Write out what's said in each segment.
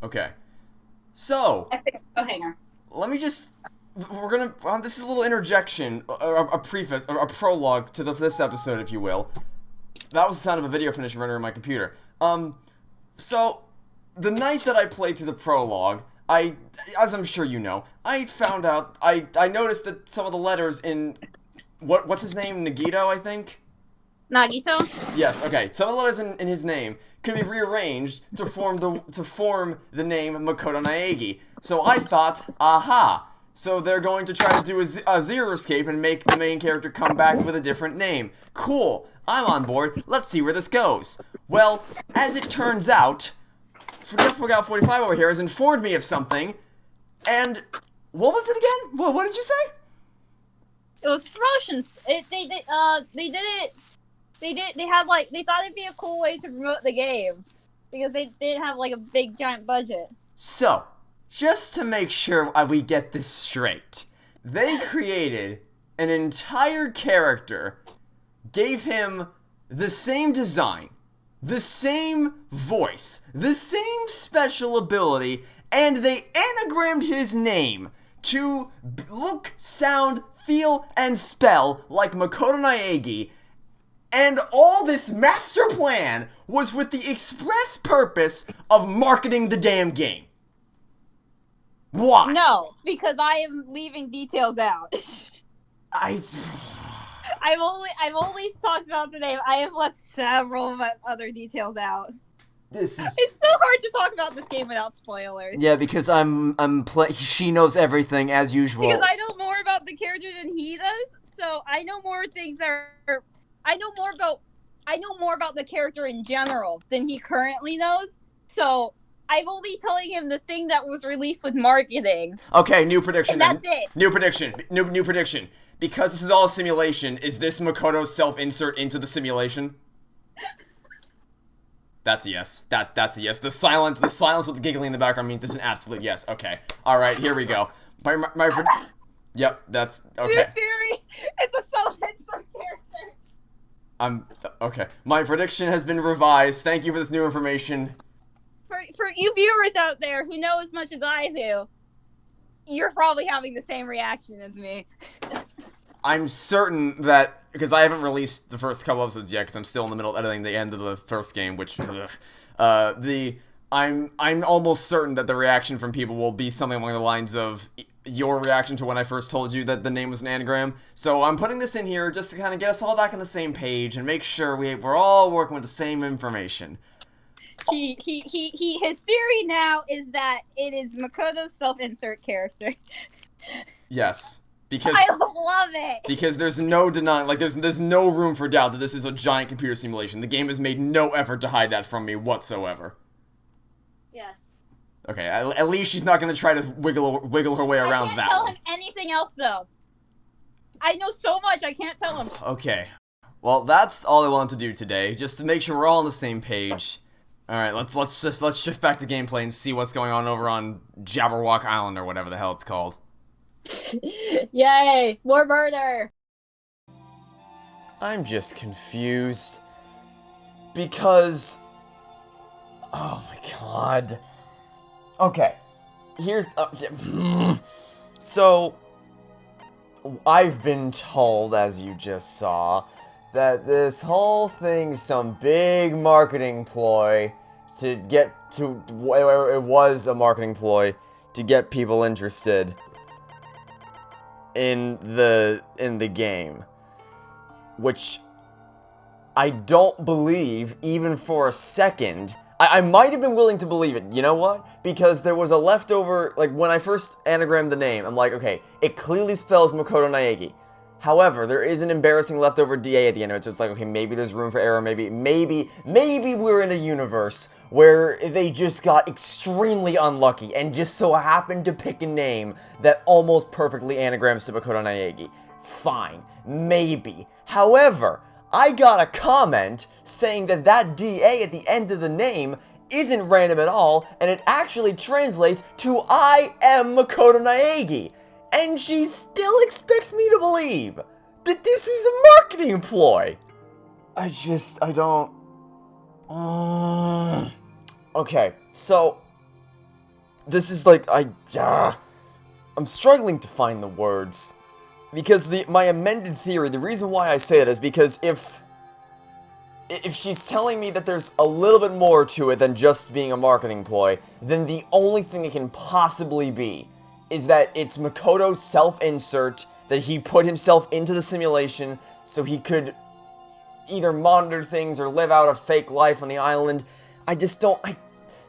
Okay. So, Oh, hang on. let me just. We're gonna. This is a little interjection, a preface, a prologue to this episode, if you will. That was the sound of a video finish runner in my computer. So, the night that I played through the prologue, as I'm sure you know, I found out, I noticed that some of the letters in, what's his name? Nagito, I think? Nagito? Yes, okay. Some of the letters in his name can be rearranged to form the name Makoto Naegi. So I thought, aha! So they're going to try to do a zero escape and make the main character come back with a different name. Cool! I'm on board. Let's see where this goes. Well, as it turns out, Forgot 45 over here has informed me of something, and what was it again? What did you say? It was promotion. They did it. They had like they thought it'd be a cool way to promote the game because they didn't have like a big giant budget. So, just to make sure we get this straight, they created an entire character, gave him the same design, the same voice, the same special ability, and they anagrammed his name to look, sound, feel, and spell like Makoto Naegi. And all this master plan was with the express purpose of marketing the damn game. Why? No, because I am leaving details out. I've only talked about the name. I have left several other details out. This is. It's so hard to talk about this game without spoilers. Yeah, because she knows everything as usual. Because I know more about the character than he does, so I know more things I know more about the character in general than he currently knows. So I'm only telling him the thing that was released with marketing. Okay, new prediction. And that's it. New prediction. New prediction. Because this is all a simulation, is this Makoto's self-insert into the simulation? That's a yes. That's a yes. The silence with the giggling in the background means it's an absolute yes. Okay. All right, here we go. Yep, that's okay. New theory. It's a self-insert character. Okay. My prediction has been revised. Thank you for this new information. For you viewers out there who know as much as I do, you're probably having the same reaction as me. I'm certain that, because I haven't released the first couple episodes yet, because I'm still in the middle of editing the end of the first game, which, I'm almost certain that the reaction from people will be something along the lines of your reaction to when I first told you that the name was an anagram. So I'm putting this in here just to kind of get us all back on the same page and make sure we're all working with the same information. His theory now is that it is Makoto's self-insert character. Yes. Because I love it. Because there's no denying, like there's no room for doubt that this is a giant computer simulation. The game has made no effort to hide that from me whatsoever. Yes. Okay, at least she's not going to try to wiggle her way around that. I can't tell him anything else though. I know so much I can't tell him. Okay. Well, that's all I wanted to do today, just to make sure we're all on the same page. All right, let's shift back to gameplay and see what's going on over on Jabberwock Island or whatever the hell it's called. Yay! More murder! I'm just confused. Because... Oh my god. Okay. Here's... So... I've been told, as you just saw, that this whole thing is some big marketing ploy to get to... It was a marketing ploy to get people interested in the game, which I don't believe even for a second. I might have been willing to believe it, you know what? Because there was a leftover, like when I first anagrammed the name, I'm like, okay, it clearly spells Makoto Naegi. However, there is an embarrassing leftover DA at the end of it, so it's like, okay, maybe there's room for error, maybe we're in a universe where they just got extremely unlucky and just so happened to pick a name that almost perfectly anagrams to Makoto Naegi. Fine, maybe. However, I got a comment saying that that DA at the end of the name isn't random at all, and it actually translates to I am Makoto Naegi. And she still expects me to believe that this is a marketing ploy. I don't... Okay, so... this is like, I'm struggling to find the words. Because my amended theory, the reason why I say it is because if she's telling me that there's a little bit more to it than just being a marketing ploy, then the only thing it can possibly be is that it's Makoto's self-insert, that he put himself into the simulation so he could either monitor things or live out a fake life on the island. I just don't,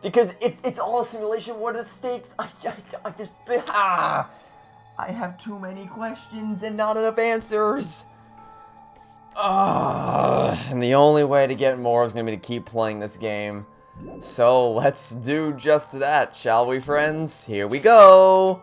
because if it's all a simulation, what are the stakes? I have too many questions and not enough answers. And the only way to get more is going to be to keep playing this game. So let's do just that, shall we, friends? Here we go.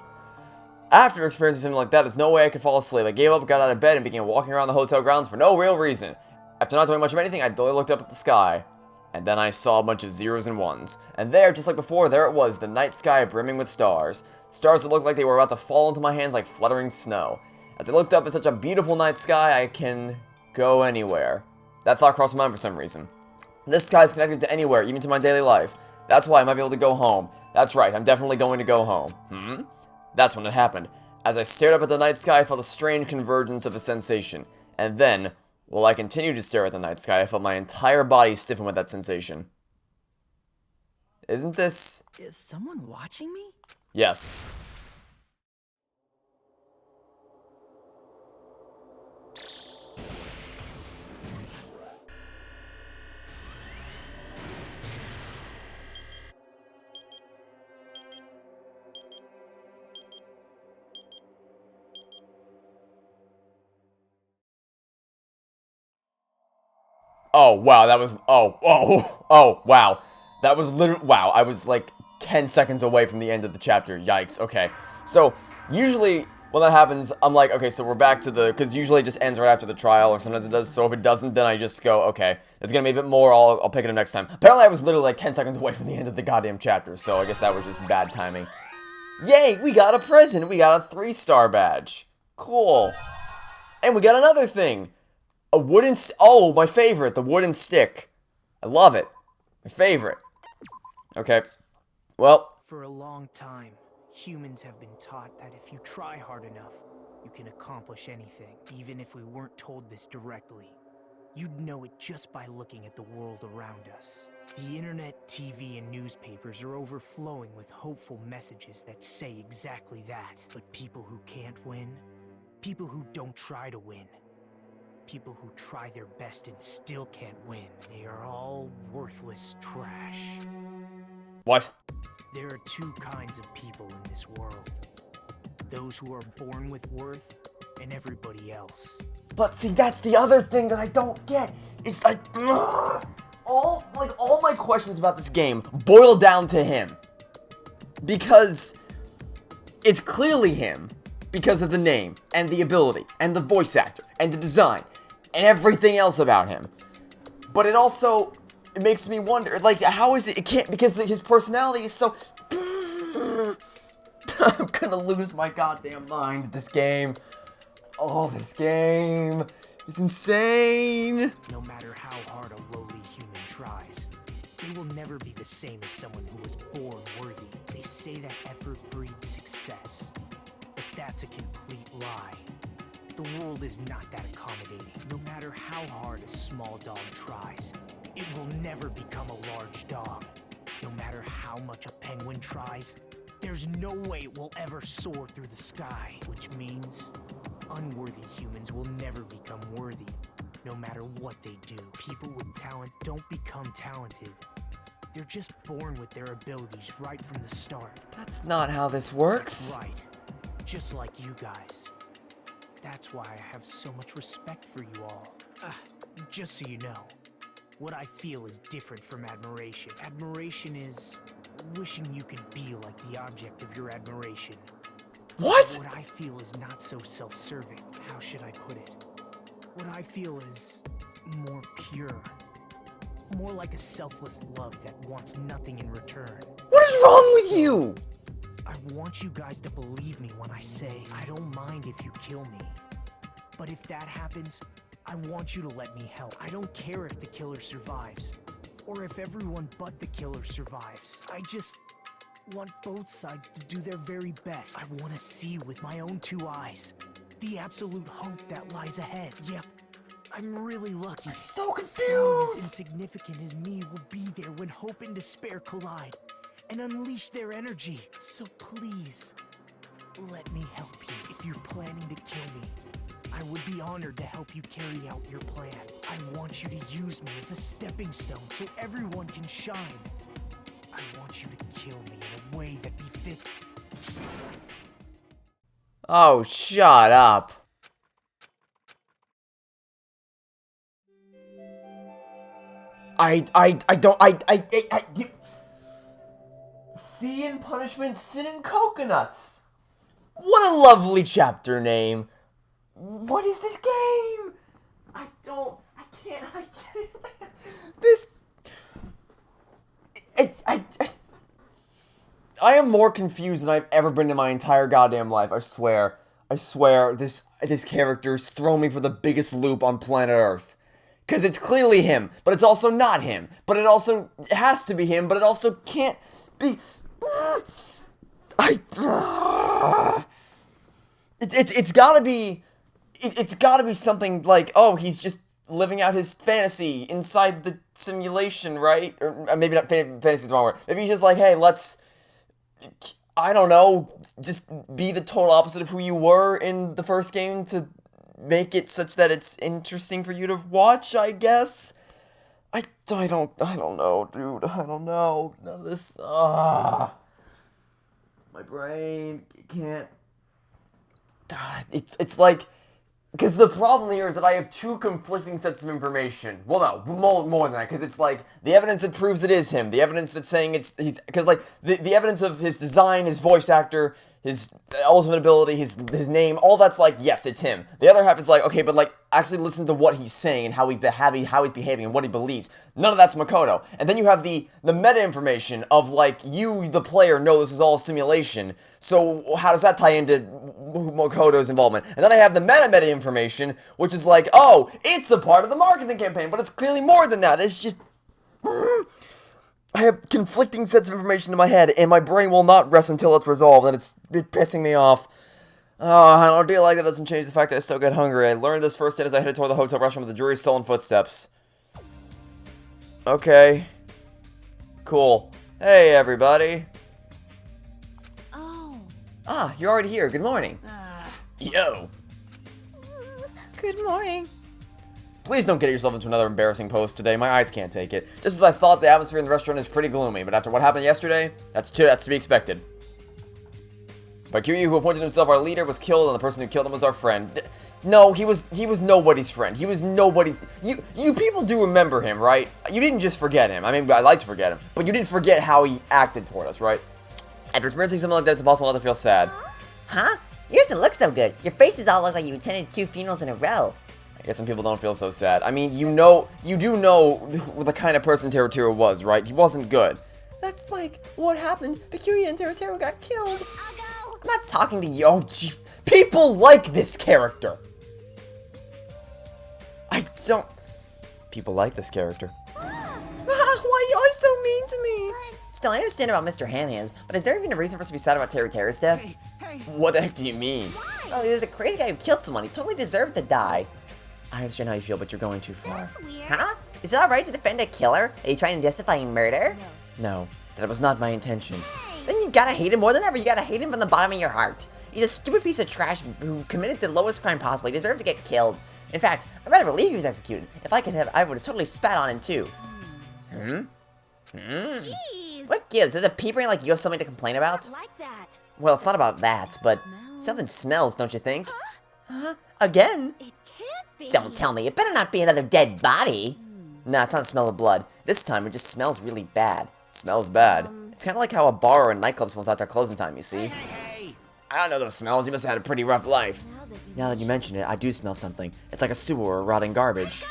After experiencing something like that, there's no way I could fall asleep. I gave up, got out of bed, and began walking around the hotel grounds for no real reason. After not doing much of anything, I dully looked up at the sky. And then I saw a bunch of zeros and ones. And there, just like before, there it was, the night sky brimming with stars. Stars that looked like they were about to fall into my hands like fluttering snow. As I looked up at such a beautiful night sky, I can go anywhere. That thought crossed my mind for some reason. This sky is connected to anywhere, even to my daily life. That's why I might be able to go home. That's right, I'm definitely going to go home. That's when it happened. As I stared up at the night sky, I felt a strange convergence of a sensation. And then, while I continued to stare at the night sky, I felt my entire body stiffen with that sensation. Isn't this... Is someone watching me? Yes. Oh, wow, that was, wow. That was literally, wow, I was like 10 seconds away from the end of the chapter, yikes, okay. So, usually, when that happens, I'm like, okay, so we're back to the, because usually it just ends right after the trial, or sometimes it does, so if it doesn't, then I just go, okay, it's gonna be a bit more, I'll pick it up next time. Apparently I was literally like 10 seconds away from the end of the goddamn chapter, so I guess that was just bad timing. Yay, we got a present, we got a 3-star badge. Cool. And we got another thing. A wooden, oh, my favorite, the wooden stick. I love it. My favorite. Okay. Well. For a long time, humans have been taught that if you try hard enough, you can accomplish anything. Even if we weren't told this directly, you'd know it just by looking at the world around us. The internet, TV, and newspapers are overflowing with hopeful messages that say exactly that. But people who can't win, people who don't try to win, people who try their best and still can't win, they are all worthless trash. What? There are two kinds of people in this world. Those who are born with worth, and everybody else. But see, that's the other thing that I don't get. Is like, all my questions about this game boil down to him. Because it's clearly him. Because of the name, and the ability, and the voice actor, and the design, and everything else about him. But it also, it makes me wonder, like, how is it, it can't, because his personality is so, I'm gonna lose my goddamn mind at this game. Oh, this game is insane. No matter how hard a lowly human tries, they will never be the same as someone who was born worthy. They say that effort breeds success. But that's a complete lie. The world is not that accommodating. No matter how hard a small dog tries, it will never become a large dog. No matter how much a penguin tries, there's no way it will ever soar through the sky. Which means, unworthy humans will never become worthy, no matter what they do. People with talent don't become talented. They're just born with their abilities right from the start. That's not how this works. That's right. Just like you guys. That's why I have so much respect for you all. Just so you know, what I feel is different from admiration. Admiration is wishing you could be like the object of your admiration. What? What I feel is not so self-serving. How should I put it? What I feel is more pure. More like a selfless love that wants nothing in return. What is wrong with you? I want you guys to believe me when I say I don't mind if you kill me. But if that happens, I want you to let me help. I don't care if the killer survives, or if everyone but the killer survives. want both sides to do their very best. I want to see with my own 2 eyes the absolute hope that lies ahead. Yep, I'm really lucky. I'm so Someone confused. as insignificant as me will be there when hope and despair collide and unleash their energy. So please, let me help you. If you're planning to kill me, I would be honored to help you carry out your plan. I want you to use me as a stepping stone so everyone can shine. I want you to kill me in a way that befits. Oh, shut up. Sea and Punishment, Sin and Coconuts. What a lovely chapter name. What is this game? I can't. This... I am more confused than I've ever been in my entire goddamn life, I swear. I swear, this character's thrown me for the biggest loop on planet Earth. Because it's clearly him, but it's also not him. But it also has to be him, but it also can't be... It's gotta be... It's gotta be something like, oh, he's just living out his fantasy inside the simulation, right? Or maybe not, fantasy is the wrong word. Maybe he's just like, hey, let's... I don't know, just be the total opposite of who you were in the first game to make it such that it's interesting for you to watch, I guess? I don't know, dude. I don't know. None of this, my brain can't... It's like... Because the problem here is that I have 2 conflicting sets of information. Well, no, more than that, because it's like, the evidence that proves it is him, the evidence that's saying he's, because like, the evidence of his design, his voice actor, his ultimate ability, his name, all that's like, yes, it's him. The other half is like, okay, but like, actually listen to what he's saying and how he's behaving and what he believes. None of that's Makoto. And then you have the meta information of like, you, the player, know this is all a simulation. So how does that tie into Makoto's involvement? And then I have the meta information, which is like, oh, it's a part of the marketing campaign, but it's clearly more than that. It's just... I have conflicting sets of information in my head, and my brain will not rest until it's resolved, and it's pissing me off. I don't deal like that doesn't change the fact that I still get hungry. I learned this firsthand as I headed toward the hotel restaurant with the jury's stolen footsteps. Okay. Cool. Hey, everybody. Oh. Ah, you're already here. Good morning. Yo. Good morning. Please don't get yourself into another embarrassing post today. My eyes can't take it. Just as I thought, the atmosphere in the restaurant is pretty gloomy, but after what happened yesterday, that's to be expected. Kiryu, who appointed himself our leader, was killed, and the person who killed him was our friend. No, he was nobody's friend. He was nobody's... You people do remember him, right? You didn't just forget him. I mean, I'd like to forget him. But you didn't forget how he acted toward us, right? After experiencing something like that, it's impossible not to feel sad. Huh? Yours doesn't look so good. Your faces all look like you attended 2 funerals in a row. I guess some people don't feel so sad. I mean, you do know the kind of person Teruteru was, right? He wasn't good. That's like what happened. Kiryu and Teruteru got killed. I'll go. I'm not talking to you. Oh, jeez. People like this character. People like this character. Why are you so mean to me? Still, I understand about Mr. Hamhands, but is there even a reason for us to be sad about Teruteru's death? Hey, What the heck do you mean? Oh, he was a crazy guy who killed someone. He totally deserved to die. I understand how you feel, but you're going too far. Huh? Is it alright to defend a killer? Are you trying to justify murder? No, that was not my intention. Then you gotta hate him more than ever. You gotta hate him from the bottom of your heart. He's a stupid piece of trash who committed the lowest crime possible. He deserved to get killed. In fact, I'd rather believe he was executed. If I could have, I would have totally spat on him too. Jeez. What gives? There's a peeper in like you have something to complain about? Like that. Well, it's not about that, but something smells, don't you think? Huh? Again? It can't be. Don't tell me. It better not be another dead body. Nah, it's not the smell of blood. This time, it just smells really bad. Smells bad. It's kind of like how a bar or a nightclub smells after closing time, you see? hey! I don't know those smells. You must have had a pretty rough life. Now that you mention it, I do smell something. It's like a sewer or rotting garbage.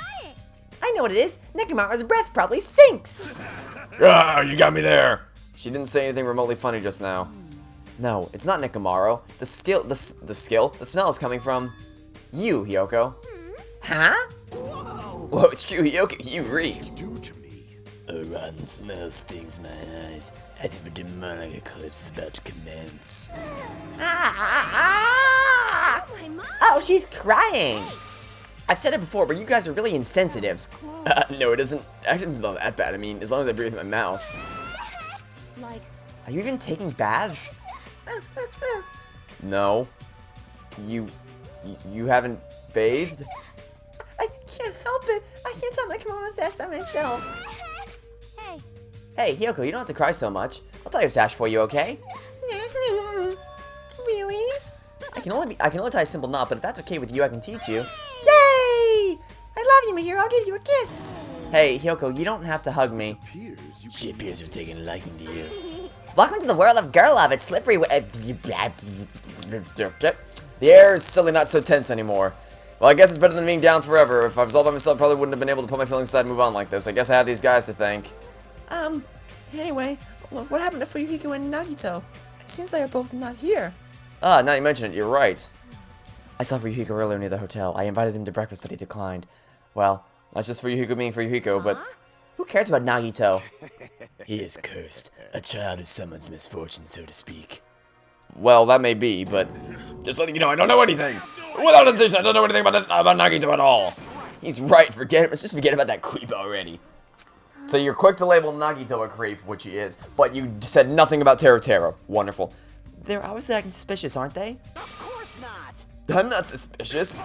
I know what it is. Nekomaru's breath probably stinks. Ah, you got me there. She didn't say anything remotely funny just now. No, it's not Nekomaru. The smell is coming from you, Hyoko. Huh? Whoa, it's true, Hyoko. You reek. Do to me. A rotten smell stings my eyes, as if a demonic eclipse is about to commence. Ah! My mom. Oh, she's crying. I've said it before, but you guys are really insensitive. No, it doesn't. Actually, it's not that bad. I mean, as long as I breathe in my mouth. Like, Are you even taking baths? No. You haven't bathed? I can't help it. I can't tie my kimono sash by myself. hey, Hey, Hyoko, you don't have to cry so much. I'll tie your sash for you, okay? Really? I can only tie a simple knot, but if that's okay with you, I can teach you. Yay! I love you, Mahiro. I'll give you a kiss. Hey, Hyoko, you don't have to hug me. She appears to have taken a liking to you. Welcome to the world of girl love. It's slippery. The air is suddenly not so tense anymore. Well, I guess it's better than being down forever. If I was all by myself, I probably wouldn't have been able to put my feelings aside and move on like this. I guess I have these guys to thank. Anyway, what happened to Fuyuhiko and Nagito? It seems they are both not here. Ah, now you mention it, you're right. I saw Fuyuhiko earlier near the hotel. I invited him to breakfast, but he declined. Well, that's just Fuyuhiko being Fuyuhiko, but Who cares about Nagito? he is cursed. A child of someone's misfortune, so to speak. Well, that may be, but just letting you know, I don't know anything. Without hesitation, I don't know anything about Nagito at all. He's right. Let's just forget about that creep already. So you're quick to label Nagito a creep, which he is, but you said nothing about Teru. Wonderful. They're obviously acting suspicious, aren't they? Of course not. I'm not suspicious.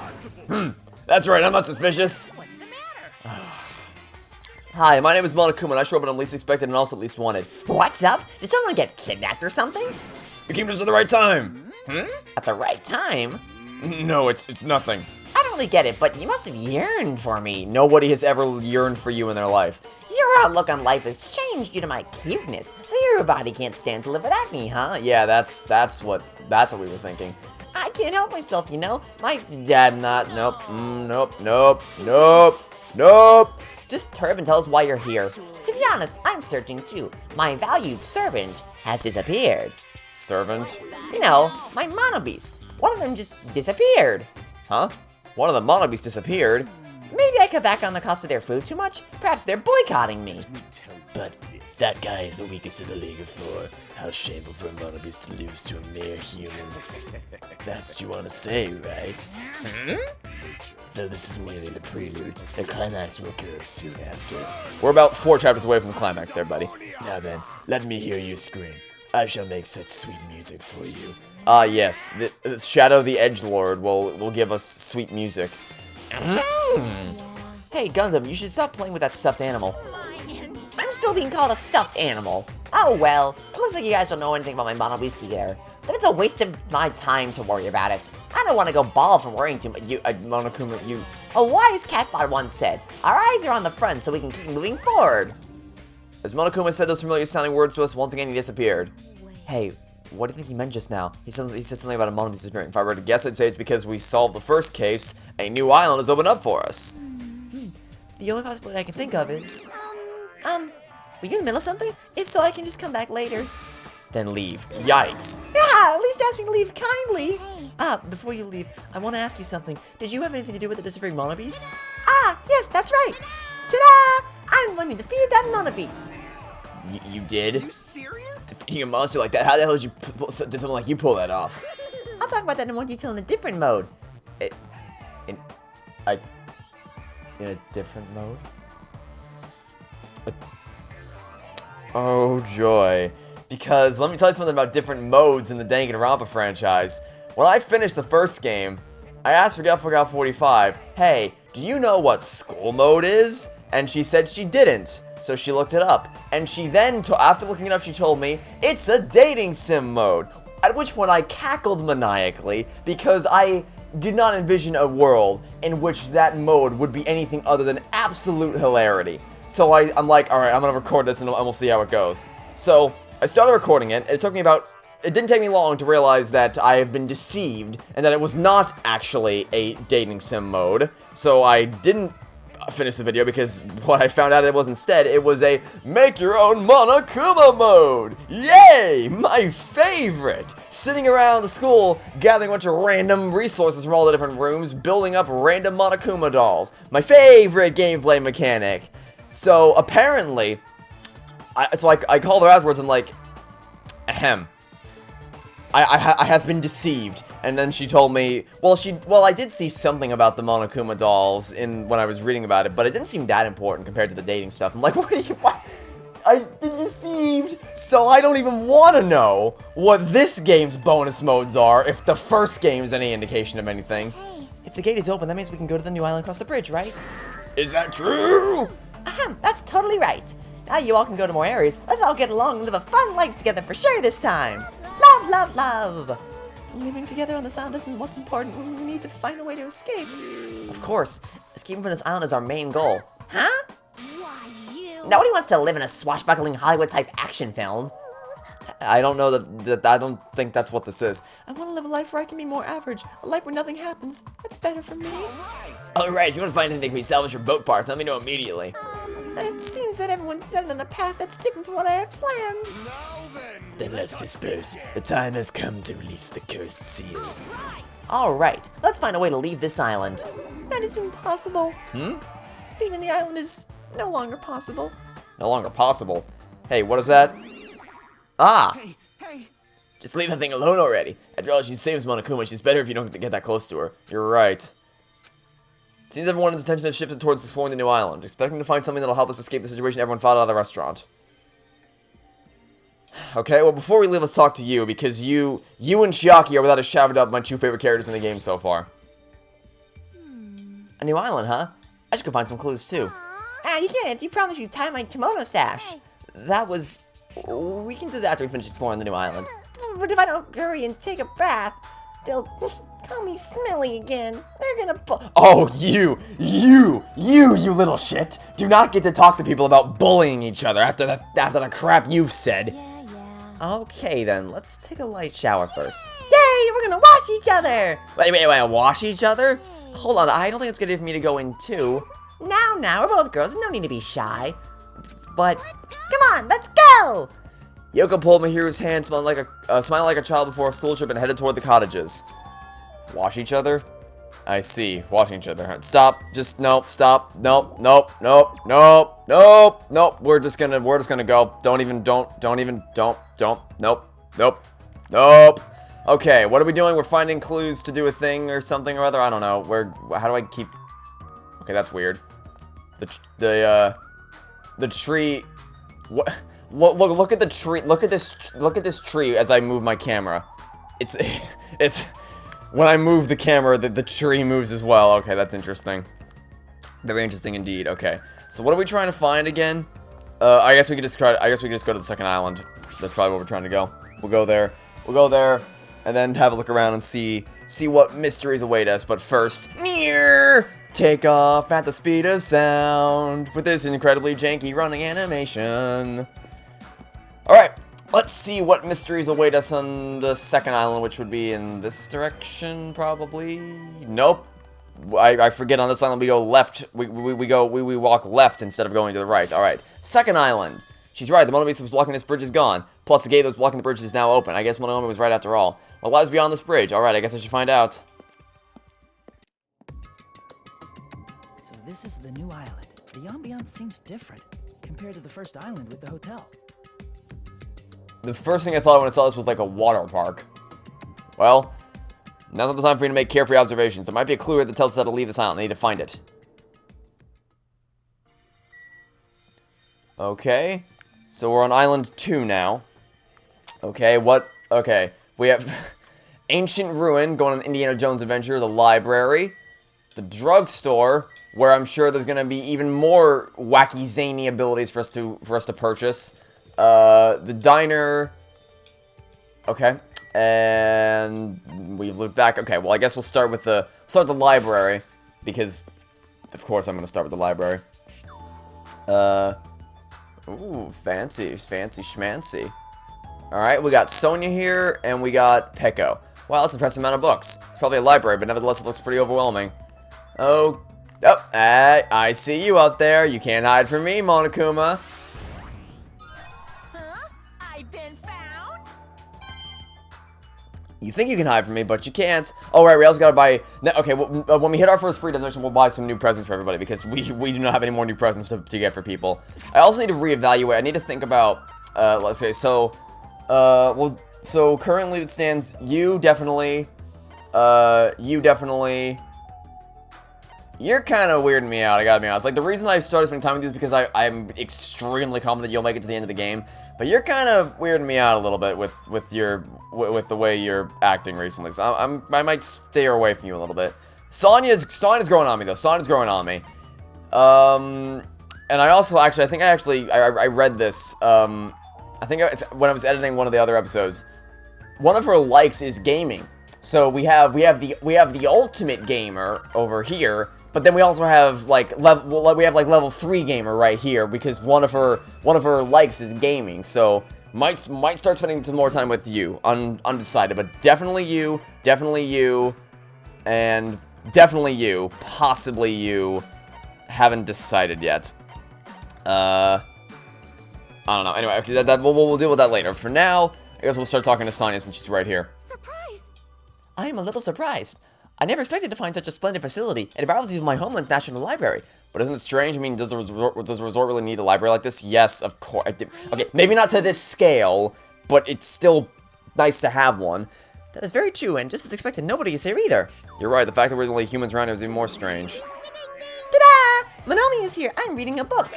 That's right, I'm not suspicious. What's the matter? Hi, my name is Monokuma, and I show up when I'm least expected and also least wanted. What's up? Did someone get kidnapped or something? You came just at the right time. At the right time? No, it's nothing. I don't really get it, but you must have yearned for me. Nobody has ever yearned for you in their life. Your outlook on life has changed due to my cuteness, so your body can't stand to live without me, huh? Yeah, that's what we were thinking. I can't help myself, you know? Nope. Just turn and tell us why you're here. To be honest, I'm searching too. My valued servant has disappeared. Servant? You know, my mono beast. One of them just disappeared. Huh? One of the monobeasts disappeared. Maybe I cut back on the cost of their food too much. Perhaps they're boycotting me. But that guy is the weakest of the League of Four. How shameful for a monobeast to lose to a mere human. That's what you want to say, right? Though this is merely the prelude, the climax will occur soon after. We're about 4 chapters away from the climax there, buddy. Now then, let me hear you scream. I shall make such sweet music for you. Ah, yes. The Shadow the Edgelord will give us sweet music. Hey, Gundam, you should stop playing with that stuffed animal. I'm still being called a stuffed animal. Oh well, it looks like you guys don't know anything about my mono whiskey there. Then it's a waste of my time to worry about it. I don't want to go bald from worrying too much. Monokuma, you... A wise catbot once said, our eyes are on the front so we can keep moving forward. As Monokuma said those familiar sounding words to us, once again he disappeared. Hey, what do you think he meant just now? He said something about a monobeast disappearing. If I were to guess, I'd say it's because we solved the first case, a new island has opened up for us. The only possibility I can think of is... were you in the middle of something? If so, I can just come back later. Then leave. Yikes. Yeah, at least ask me to leave kindly. Before you leave, I want to ask you something. Did you have anything to do with the disappearing monobeast? Yes, that's right. Ta-da! I'm wanting to feed that monobeast. You did? You serious? Defeating a monster like that? How the hell did you did something like you pull that off? I'll talk about that in more detail in a different mode. In a different mode? Oh joy. Because let me tell you something about different modes in the Danganronpa franchise. When I finished the first game, I asked Forgetful Gal 45, hey, do you know what school mode is? And she said she didn't. So she looked it up. And she then, after looking it up, she told me, it's a dating sim mode. At which point I cackled maniacally because I did not envision a world in which that mode would be anything other than absolute hilarity. So I'm like, alright, I'm gonna record this and we'll see how it goes. So I started recording it. It didn't take me long to realize that I have been deceived and that it was not actually a dating sim mode. So I didn't finish the video because what I found out it was instead, it was a make your own Monokuma mode. Yay! My favorite! Sitting around the school, gathering a bunch of random resources from all the different rooms, building up random Monokuma dolls. My favorite gameplay mechanic. So, apparently, I called her afterwards and like, ahem. I have been deceived. And then she told me, well, I did see something about the Monokuma dolls when I was reading about it, but it didn't seem that important compared to the dating stuff. I'm like, what? I've been deceived, so I don't even want to know what this game's bonus modes are, if the first game is any indication of anything. Hey, if the gate is open, that means we can go to the new island across the bridge, right? Is that true? That's totally right. Now you all can go to more areas. Let's all get along and live a fun life together for sure this time. Love, love, love. Living together on this island isn't what's important. We need to find a way to escape. Of course. Escaping from this island is our main goal. Huh? Why, you? Nobody wants to live in a swashbuckling Hollywood-type action film. I don't know I don't think that's what this is. I want to live a life where I can be more average. A life where nothing happens. That's better for me. Alright, if you want to find anything we salvage your boat parts, let me know immediately. It seems that everyone's done it on a path that's different from what I had planned. Then let's disperse. The time has come to release the cursed seal. Alright, let's find a way to leave this island. That is impossible. Hmm? Leaving the island is no longer possible. No longer possible. Hey, what is that? Ah! Hey! Just leave that thing alone already. After all, she's same as Monokuma. She's better if you don't get that close to her. You're right. It seems everyone's attention has shifted towards exploring the new island, expecting to find something that'll help us escape the situation everyone fought out of the restaurant. Okay, well, before we leave, let's talk to you, because you and Chiaki are without a shadow of a doubt my two favorite characters in the game so far. A new island, huh? I should go find some clues, too. You can't. You promised you'd tie my kimono sash. That was... We can do that after we finish exploring the new island. But if I don't hurry and take a bath, they'll call me smelly again. They're gonna Oh, you little shit! Do not get to talk to people about bullying each other after the crap you've said. Yeah. Okay, then. Let's take a light shower first. Yay! We're gonna wash each other! Wait, wash each other? Hold on, I don't think it's good for me to go in too. Now, we're both girls. No need to be shy. But, come on, let's go! Yoko pulled Mahiru's hand, smiling like a child before a school trip, and headed toward the cottages. Wash each other? I see. Washing each other. Stop. Just nope. Stop. Nope. We're just gonna go. Nope. Okay, what are we doing? We're finding clues to do a thing or something or other. I don't know. How do I keep? Okay, that's weird. The tree. What? Look at the tree. Look at this tree as I move my camera. It's when I move the camera, the tree moves as well. Okay, that's interesting. Very interesting indeed. Okay, so what are we trying to find again? I guess we could just go to the second island. That's probably where we're trying to go. We'll go there, and then have a look around and see what mysteries await us. But first, take off at the speed of sound with this incredibly janky running animation. Alright, let's see what mysteries await us on the second island, which would be in this direction, probably? Nope. I forget, on this island we go left. We walk left instead of going to the right. Alright, second island. She's right, the Mono Beast that was blocking this bridge is gone. Plus, the gate that was blocking the bridge is now open. I guess Mononoke was right after all. What lies beyond this bridge? Alright, I guess I should find out. So this is the new island. The ambiance seems different compared to the first island with the hotel. The first thing I thought when I saw this was like a water park. Well, now's not the time for you to make carefree observations. There might be a clue here that tells us how to leave this island. I need to find it. Okay. So we're on island 2 now. Okay, what? Okay. We have Ancient Ruin, going on Indiana Jones adventure, the library, the drugstore, where I'm sure there's gonna be even more wacky, zany abilities for us to purchase. The diner. Okay. And we've looked back. Okay, well, I guess we'll start with the library, because of course I'm gonna start with the library. Ooh, fancy schmancy. Alright, we got Sonia here, and we got Peko. Wow, that's an impressive amount of books. It's probably a library, but nevertheless it looks pretty overwhelming. I see you out there. You can't hide from me, Monokuma. Huh? I've been found? You think you can hide from me, but you can't. Oh, right, we also gotta buy... Okay, well, when we hit our first free destination, we'll buy some new presents for everybody, because we do not have any more new presents to get for people. I also need to reevaluate. I need to think about... let's say, so... well, so currently it stands... You definitely... You're kind of weirding me out, I gotta be honest. Like, the reason I started spending time with you is because I'm extremely confident you'll make it to the end of the game. But you're kind of weirding me out a little bit with the way you're acting recently. So I might stay away from you a little bit. Sonya's growing on me, though. Sonya's growing on me. And I also, actually, I read this, I think when I was editing one of the other episodes. One of her likes is gaming. So we have the ultimate gamer over here, but then we also have level 3 gamer right here, because one of her likes is gaming. So might start spending some more time with you, undecided, but definitely you, and definitely you, possibly you. Haven't decided yet. I don't know. Anyway, we'll deal with that later. For now, I guess we'll start talking to Sonya since she's right here. Surprise! I am a little surprised. I never expected to find such a splendid facility. It rivals even my homeland's National Library. But isn't it strange? I mean, does the resort really need a library like this? Yes, of course. Okay, maybe not to this scale, but it's still nice to have one. That is very true, and just as expected, nobody is here either. You're right. The fact that we're the only humans around here is even more strange. Ta-da! Monomi is here. I'm reading a book.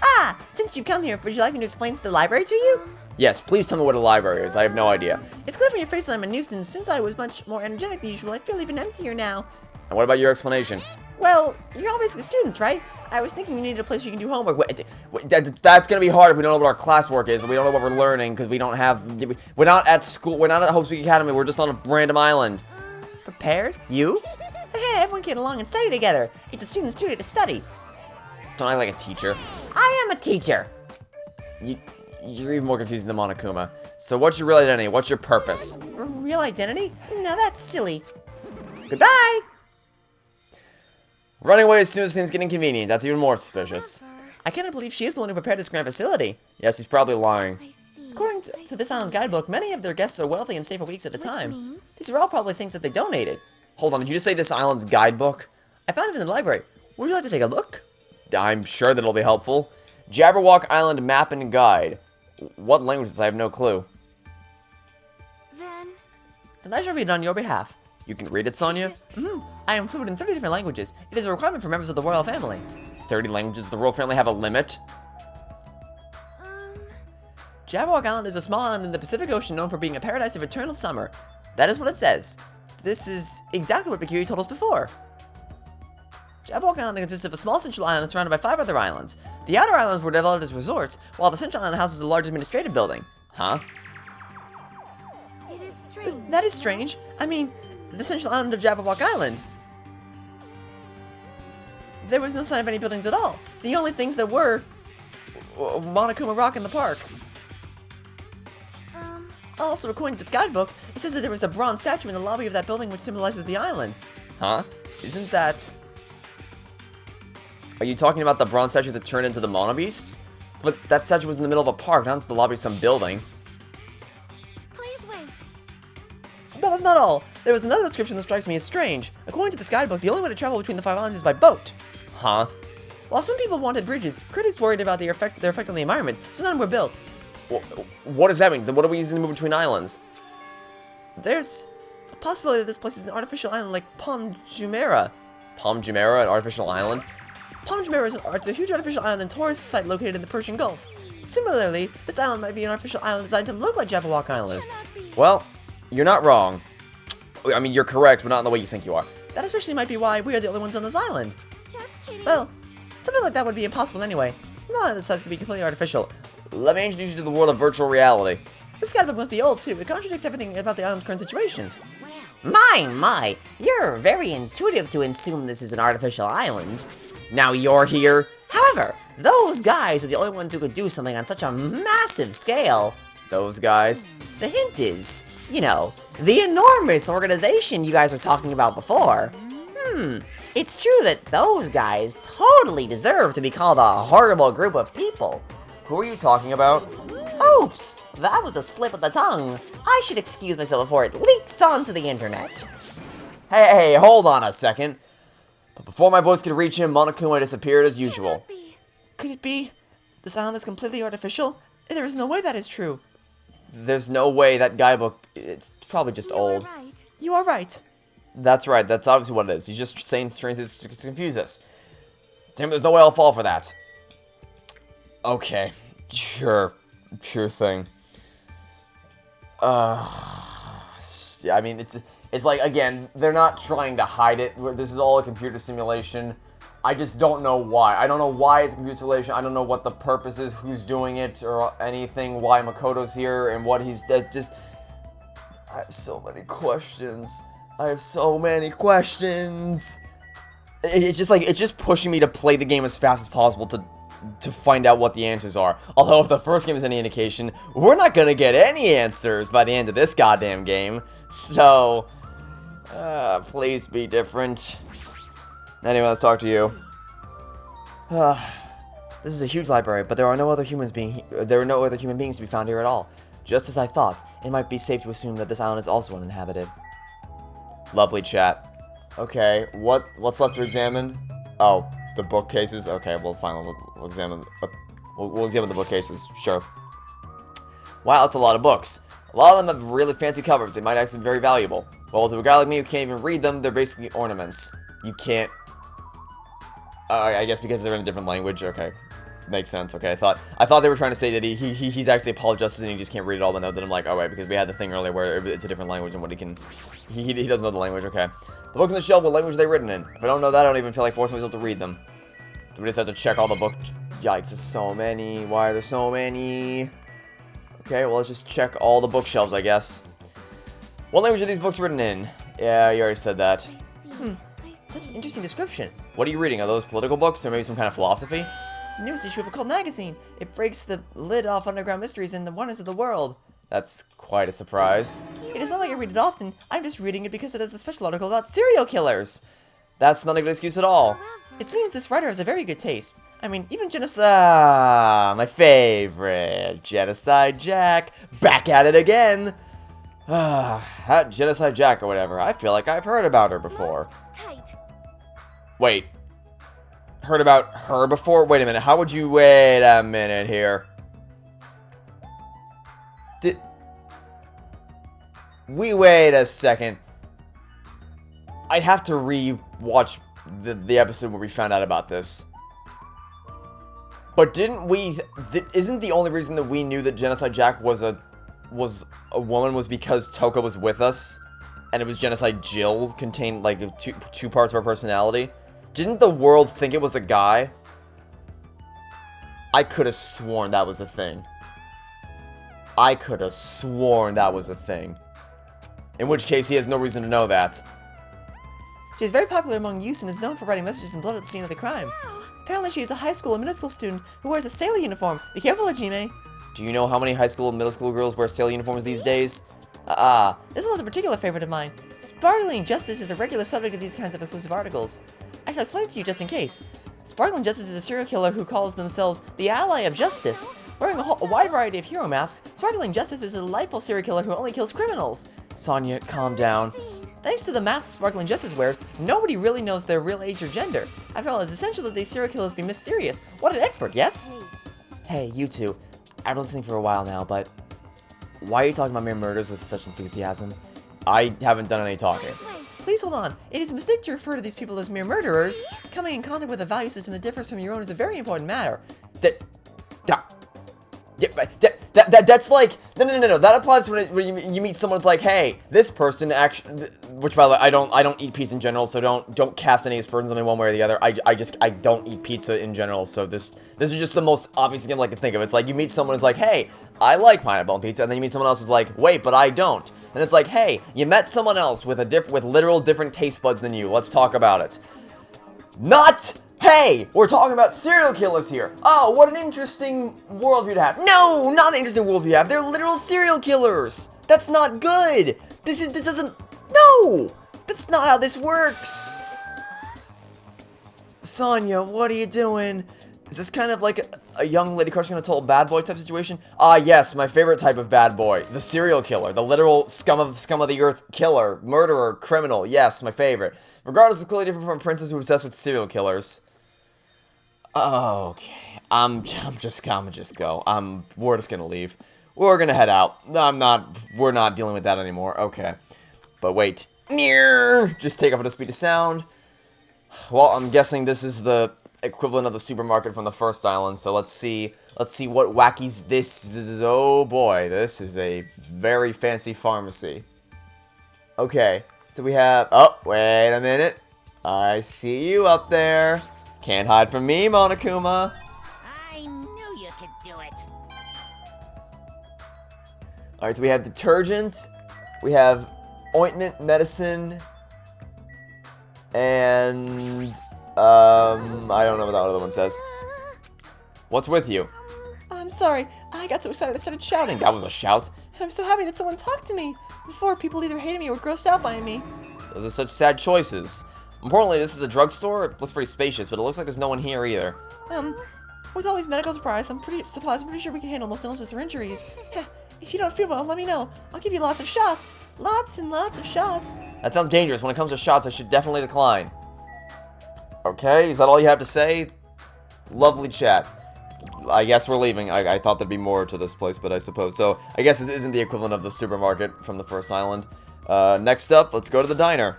Ah, since you've come here, would you like me to explain the library to you? Yes, please tell me what a library is. I have no idea. It's clear from your face that I'm a nuisance. Since I was much more energetic than usual, I feel even emptier now. And what about your explanation? Well, you're all basically students, right? I was thinking you needed a place where you can do homework. That's gonna be hard if we don't know what our classwork is, and we don't know what we're learning, because we're not at school, we're not at Hope Speak Academy, we're just on a random island. Prepared? You? Hey, everyone get along and study together. It's a student's duty to study. Don't act like a teacher. I am a teacher. You're even more confusing than Monokuma. So what's your real identity? What's your purpose? Real identity? No, that's silly. Goodbye! Running away as soon as things get inconvenient. That's even more suspicious. I cannot believe she is the one who prepared this grand facility. Yes, he's probably lying. I see. According to this island's guidebook, many of their guests are wealthy and stay for weeks at a time. These are all probably things that they donated. Hold on, did you just say this island's guidebook? I found it in the library. Would you like to take a look? I'm sure that'll be helpful. Jabberwock Island Map and Guide. What language is this? I have no clue. Then I shall read it on your behalf. You can read it, Sonya? I am fluent in 30 different languages. It is a requirement for members of the royal family. 30 languages? Does the royal family have a limit? Jabberwock Island is a small island in the Pacific Ocean known for being a paradise of eternal summer. That is what it says. This is exactly what Bakiri told us before. Jabberwock Island consists of a small central island surrounded by 5 other islands. The outer islands were developed as resorts, while the central island houses a large administrative building. Huh? it is strange. That is strange. I mean, the central island of Jabberwock Island. There was no sign of any buildings at all. The only things that were Monokuma Rock in the park. Also, according to this guidebook, it says that there was a bronze statue in the lobby of that building which symbolizes the island. Huh? Isn't that... Are you talking about the bronze statue that turned into the Monobeasts? But that statue was in the middle of a park, not in the lobby of some building. Please wait. That was not all. There was another description that strikes me as strange. According to this guidebook, the only way to travel between the 5 islands is by boat. Huh? While some people wanted bridges, critics worried about their effect on the environment, so none were built. What does that mean? Then what are we using to move between islands? There's a possibility that this place is an artificial island like Palm Jumeirah. Palm Jumeirah, an artificial island? Palm Jumeirah is a huge artificial island and tourist site located in the Persian Gulf. Similarly, this island might be an artificial island designed to look like Jabberwock Island. Well, you're not wrong. I mean, you're correct, but not in the way you think you are. That especially might be why we are the only ones on this island. Just kidding. Well, something like that would be impossible anyway. None of this size could be completely artificial. Let me introduce you to the world of virtual reality. This guidebook must be old too. It contradicts everything about the island's current situation. My, you're very intuitive to assume this is an artificial island. Now you're here. However, those guys are the only ones who could do something on such a massive scale. Those guys. The hint is, you know, the enormous organization you guys were talking about before. It's true that those guys totally deserve to be called a horrible group of people. Who are you talking about? Oops, that was a slip of the tongue. I should excuse myself before it leaks onto the internet. Hey, hold on a second. But before my voice could reach him, Monokuma disappeared as usual. Could it be? This island is completely artificial? There is no way that is true. There's no way that guidebook, it's probably just old. You are right. That's right, that's obviously what it is. He's just saying strange things to confuse us. Damn, there's no way I'll fall for that. Okay, sure thing. Yeah, I mean, it's like, again, they're not trying to hide it. This is all a computer simulation. I just don't know why. I don't know why it's a computer simulation. I don't know what the purpose is, who's doing it, or anything, why Makoto's here, and what he's just... I have so many questions. It's just like, it's just pushing me to play the game as fast as possible to find out what the answers are. Although, if the first game is any indication, we're not gonna get any answers by the end of this goddamn game. So, please be different. Anyway, let's talk to you. This is a huge library, but there are no other human beings to be found here at all. Just as I thought, it might be safe to assume that this island is also uninhabited. Lovely chat. Okay, what's left to examine? Oh, the bookcases. Okay, well, fine. We'll examine. We'll examine the bookcases. Sure. Wow, that's a lot of books. A lot of them have really fancy covers. They might actually be very valuable. Well, to a guy like me who can't even read them, they're basically ornaments. You can't. I guess because they're in a different language. Okay, makes sense. Okay, I thought they were trying to say that he's actually a Paul Justice and he just can't read it all. But no, then I'm like, oh wait, because we had the thing earlier where it's a different language and what he can. He doesn't know the language. Okay, the books on the shelf. What language are they written in? If I don't know that, I don't even feel like forcing myself to read them. So we just have to check all the books. Yikes! There's so many. Why are there so many? Okay, well let's just check all the bookshelves, I guess. What language are these books written in? Yeah, you already said that. Such an interesting description. What are you reading? Are those political books or maybe some kind of philosophy? Newest issue of a cult magazine. It breaks the lid off underground mysteries and the wonders of the world. That's quite a surprise. It is not like I read it often. I'm just reading it because it has a special article about serial killers. That's not a good excuse at all. It seems this writer has a very good taste. I mean, even genocide... my favorite. Genocide Jack. Back at it again. That Genocide Jack or whatever. I feel like I've heard about her before. Wait. Heard about her before? Wait a minute. How would you... Wait a minute here. Wait a second. I'd have to re-watch the episode where we found out about this. But didn't we... Isn't the only reason that we knew that Genocide Jack was a woman was because Toka was with us? And it was Genocide Jill contained, like, two parts of her personality? Didn't the world think it was a guy? I could have sworn that was a thing. I could have sworn that was a thing. In which case, he has no reason to know that. She is very popular among youth and is known for writing messages in blood at the scene of the crime. Apparently, she is a high school and middle school student who wears a sailor uniform. Be careful, Hajime. Do you know how many high school and middle school girls wear sailor uniforms these days? This one was a particular favorite of mine. Sparkling Justice is a regular subject of these kinds of exclusive articles. I shall explain it to you just in case. Sparkling Justice is a serial killer who calls themselves the Ally of Justice. Wearing a wide variety of hero masks, Sparkling Justice is a delightful serial killer who only kills criminals. Sonya, calm down. Thanks to the masks Sparkling Justice wears, nobody really knows their real age or gender. After all, it's essential that these serial killers be mysterious. What an expert, yes? Hey, you two. I've been listening for a while now, but why are you talking about mere murders with such enthusiasm? I haven't done any talking. Please hold on. It is a mistake to refer to these people as mere murderers. Coming in contact with a value system that differs from your own is a very important matter. That's like no. That applies when you meet someone. It's like, hey, this person actually. Which, by the way, I don't eat pizza in general, so don't cast any aspersions on me one way or the other. I don't eat pizza in general, so this is just the most obvious thing I can think of. It's like you meet someone who's like, hey, I like pineapple on pizza, and then you meet someone else who's like, wait, but I don't. And it's like, hey, you met someone else with literal different taste buds than you. Let's talk about it. Not. Hey, we're talking about serial killers here. Oh, what an interesting worldview to have. No, not an interesting worldview to have. They're literal serial killers. That's not good. This doesn't. No, that's not how this works. Sonya, what are you doing? Is this kind of like a young lady crushing on a total bad boy type situation? Ah, yes, my favorite type of bad boy. The serial killer. The literal scum of the earth killer. Murderer. Criminal. Yes, my favorite. Regardless, it's clearly different from a princess who's obsessed with serial killers. Okay. I'm just gonna go. We're just gonna leave. We're gonna head out. We're not dealing with that anymore. Okay. But wait. Just take off at the speed of sound. Well, I'm guessing this is the equivalent of the supermarket from the first island. So let's see what wackies this is. Oh boy, this is a very fancy pharmacy. Okay, so we have, oh, wait a minute. I see you up there. Can't hide from me, Monokuma. I knew you could do it. Alright, so we have detergent, we have ointment, medicine, and, I don't know what that other one says. What's with you? I'm sorry. I got so excited I started shouting. That was a shout. I'm so happy that someone talked to me. Before, people either hated me or were grossed out by me. Those are such sad choices. Importantly, this is a drugstore. It looks pretty spacious, but it looks like there's no one here either. With all these medical supplies, I'm pretty sure we can handle most illnesses or injuries. If you don't feel well, let me know. I'll give you lots of shots. Lots and lots of shots. That sounds dangerous. When it comes to shots, I should definitely decline. Okay, is that all you have to say? Lovely chat. I guess we're leaving. I thought there'd be more to this place, but I suppose. So, I guess this isn't the equivalent of the supermarket from the first island. Next up, let's go to the diner.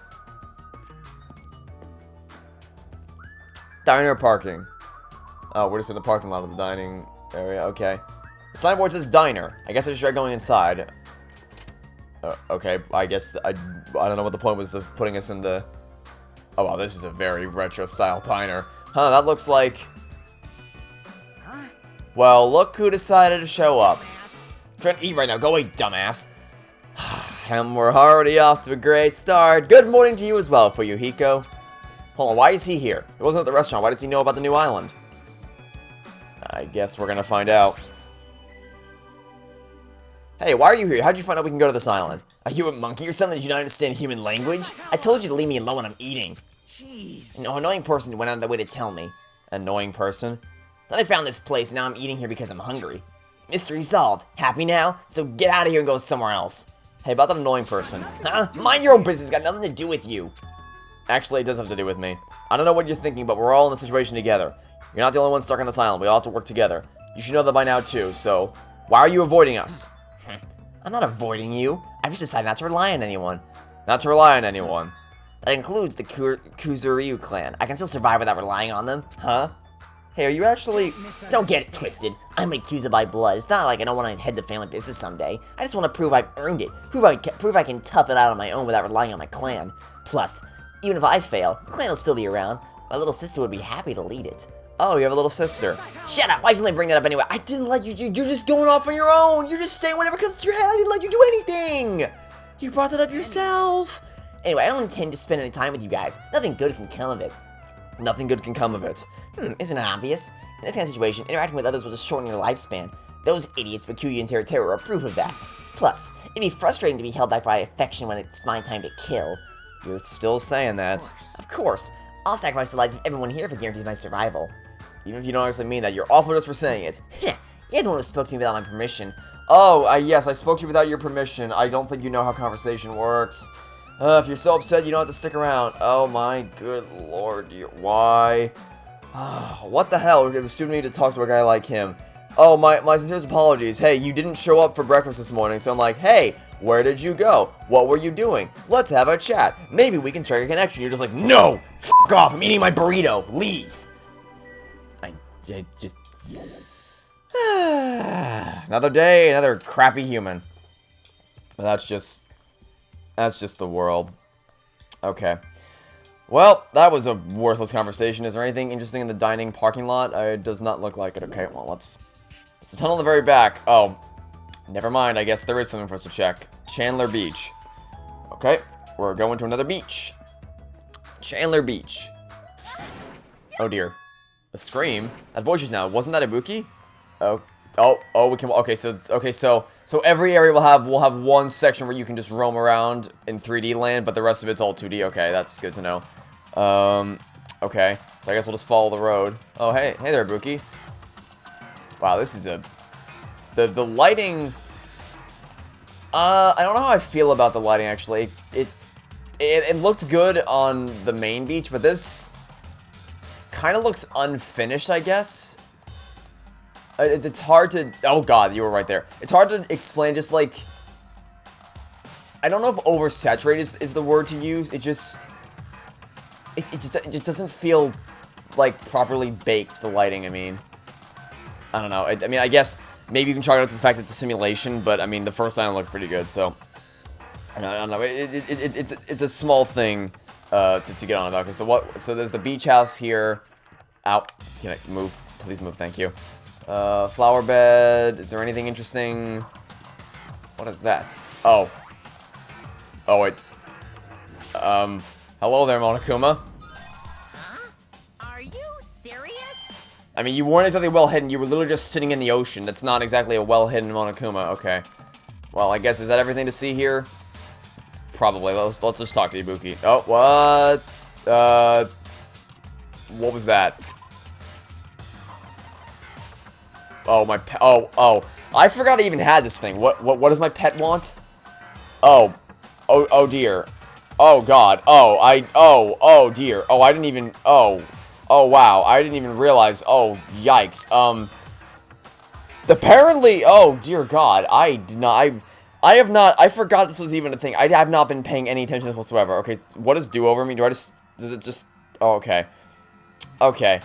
Diner parking. Oh, we're just in the parking lot of the dining area. Okay. The signboard says diner. I guess I should try going inside. Okay, I guess I don't know what the point was of putting us in the... Oh, wow, this is a very retro-style diner. Huh, that looks like... Well, look who decided to show up. I'm trying to eat right now. Go away, dumbass. And we're already off to a great start. Good morning to you as well, Fuyuhiko. Hold on, why is he here? He wasn't at the restaurant. Why does he know about the new island? I guess we're gonna find out. Hey, why are you here? How'd you find out we can go to this island? Are you a monkey or something? Did you not understand human language? I told you to leave me alone when I'm eating. Jeez. No annoying person went out of their way to tell me. Annoying person? Then I found this place, now I'm eating here because I'm hungry. Mystery solved. Happy now? So get out of here and go somewhere else. Hey, about that annoying person. Huh? Mind your own business, got nothing to do with you. Actually, it does have to do with me. I don't know what you're thinking, but we're all in the situation together. You're not the only one stuck on this island. We all have to work together. You should know that by now, too, so... Why are you avoiding us? I'm not avoiding you. I've just decided not to rely on anyone. Not to rely on anyone. That includes the Kuzuryu clan. I can still survive without relying on them. Huh? Hey, are you actually... Don't get it twisted. I'm Yakuza by blood. It's not like I don't want to head the family business someday. I just want to prove I've earned it. Prove I can tough it out on my own without relying on my clan. Plus, even if I fail, the clan will still be around. My little sister would be happy to lead it. Oh, you have a little sister. Shut up! Why'd you let me bring that up anyway? I didn't let you. You're just going off on your own. You're just saying whatever comes to your head. I didn't let you do anything. You brought that up yourself. Anyway, I don't intend to spend any time with you guys. Nothing good can come of it. Nothing good can come of it. Isn't it obvious? In this kind of situation, interacting with others will just shorten your lifespan. Those idiots with Kyuubi and Teruteru are proof of that. Plus, it'd be frustrating to be held back by affection when it's my time to kill. You're still saying that. Of course. I'll sacrifice the lives of everyone here if it guarantees my survival. Even if you don't actually mean that, you're awful just for saying it. You're the one who spoke to me without my permission. Oh, yes, I spoke to you without your permission. I don't think you know how conversation works. If you're so upset, you don't have to stick around. Oh my good lord, why? What the hell? It was stupid of me to talk to a guy like him. Oh, my sincerest apologies. Hey, you didn't show up for breakfast this morning, so I'm like, hey, where did you go? What were you doing? Let's have a chat. Maybe we can strike a connection. You're just like, no! F*** off, I'm eating my burrito. Leave. I just... Another day, another crappy human. But that's just the world. Okay. Well, that was a worthless conversation. Is there anything interesting in the dining parking lot? It does not look like it. Okay, well, it's the tunnel in the very back. Oh, never mind. I guess there is something for us to check. Chandler Beach. Okay, we're going to another beach. Chandler Beach. Oh dear. A scream? That voice just now. Wasn't that Ibuki? Oh, we can. Okay, so every area will have one section where you can just roam around in 3D land, but the rest of it's all 2D. Okay, that's good to know. Okay, so I guess we'll just follow the road. Oh, hey there, Ibuki. Wow, this is a... The lighting... I don't know how I feel about the lighting, actually. It looked good on the main beach, but this kind of looks unfinished, I guess. It's hard to... Oh, God, you were right there. It's hard to explain, just like... I don't know if oversaturated is the word to use. It just doesn't feel like properly baked, the lighting, I mean. I don't know. I mean, I guess maybe you can chalk it up to the fact that it's a simulation, but I mean, the first time looked pretty good, so I don't know. It's a small thing to get on about. Okay, so there's the beach house here. Out. Can I move? Please move, thank you. Flower bed. Is there anything interesting? What is that? Oh. Oh, wait. Hello there, Monokuma. Huh? Are you serious? I mean, you weren't exactly well hidden. You were literally just sitting in the ocean. That's not exactly a well hidden Monokuma. Okay. Well, I guess, is that everything to see here? Probably. Let's just talk to Ibuki. Oh, what? What was that? Oh, my pet. Oh. I forgot I even had this thing. What does my pet want? Oh dear. Oh god. Oh dear. Oh, I didn't even, oh wow. I didn't even realize. Oh, yikes. Apparently, oh dear god. I forgot this was even a thing. I have not been paying any attention to this whatsoever. Okay, what does do over me? Does it just, oh, okay. Okay.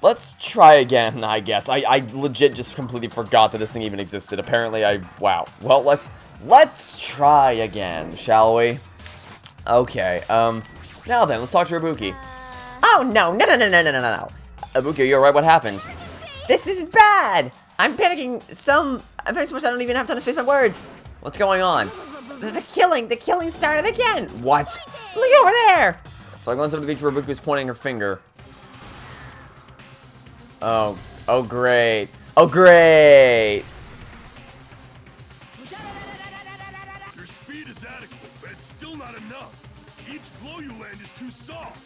Let's try again, I guess. I legit just completely forgot that this thing even existed. Apparently, wow. Well, let's try again, shall we? Okay, now then, let's talk to Ibuki. Oh, no. Ibuki, are you alright? What happened? This is bad. I'm panicking so much I don't even have time to space my words. What's going on? The killing started again. What? Look over there. So I glanced over the beach where Ibuki was pointing her finger. Oh great. Oh, great. Your speed is adequate, but it's still not enough. Each blow you land is too soft.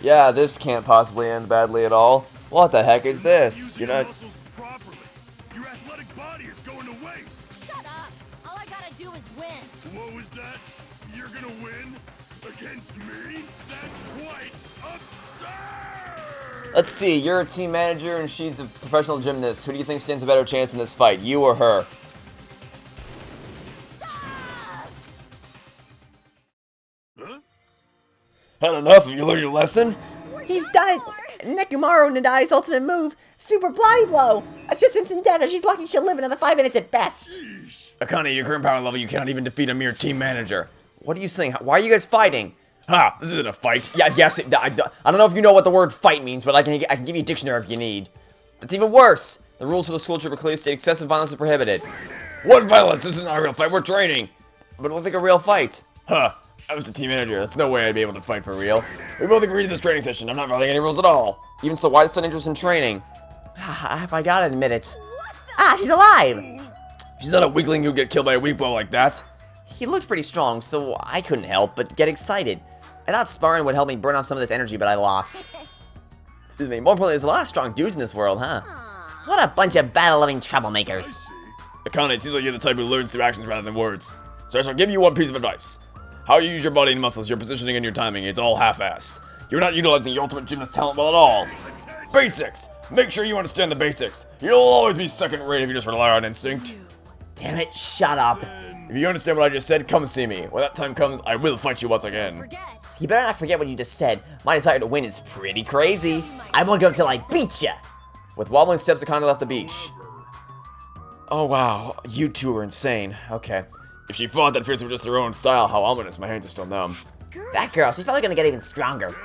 Yeah, this can't possibly end badly at all. What the heck is this? Use You your know, muscles properly. Your athletic body is going to waste. Shut up! All I gotta do is win. What was that? You're gonna win? Against me? That's quite absurd! let's see. You're a team manager and she's a professional gymnast. Who do you think stands a better chance in this fight, you or her? Huh? Had enough? Have you learned your lesson? He's done it. Nekomaru Nadai's ultimate move, Super Body Blow. That's just instant death, and she's lucky she'll live another 5 minutes at best. Akane, your current power level, you cannot even defeat a mere team manager. What are you saying? Why are you guys fighting? Ha! This isn't a fight. Yeah, yes, I don't know if you know what the word fight means, but I can give you a dictionary if you need. That's even worse. The rules for the school trip are clearly state excessive violence is prohibited. What violence? This is not a real fight. We're training. But it looks like a real fight. Huh. I was a team manager. That's no way I'd be able to fight for real. We both agreed to this training session. I'm not violating any rules at all. Even so, why is such interest in training? I gotta admit it. Ah, she's alive! She's not a weakling who'd get killed by a weak blow like that. He looked pretty strong, so I couldn't help but get excited. I thought sparring would help me burn off some of this energy, but I lost. Excuse me, more importantly, there's a lot of strong dudes in this world, huh? What a bunch of battle-loving troublemakers. Akane, it seems like you're the type who learns through actions rather than words. So I shall give you one piece of advice. How you use your body and muscles, your positioning and your timing, it's all half-assed. You're not utilizing your ultimate gymnast talent well at all. Basics! Make sure you understand the basics. You'll always be second-rate if you just rely on instinct. Damn it, shut up. If you understand what I just said, come see me. When that time comes, I will fight you once again. You better not forget what you just said. My desire to win is pretty crazy. I won't go till I beat ya. With wobbling steps, Akane left the beach. Oh wow, you two are insane. Okay. If she fought that fierce with just her own style, how ominous, my hands are still numb. That girl, she's probably gonna get even stronger.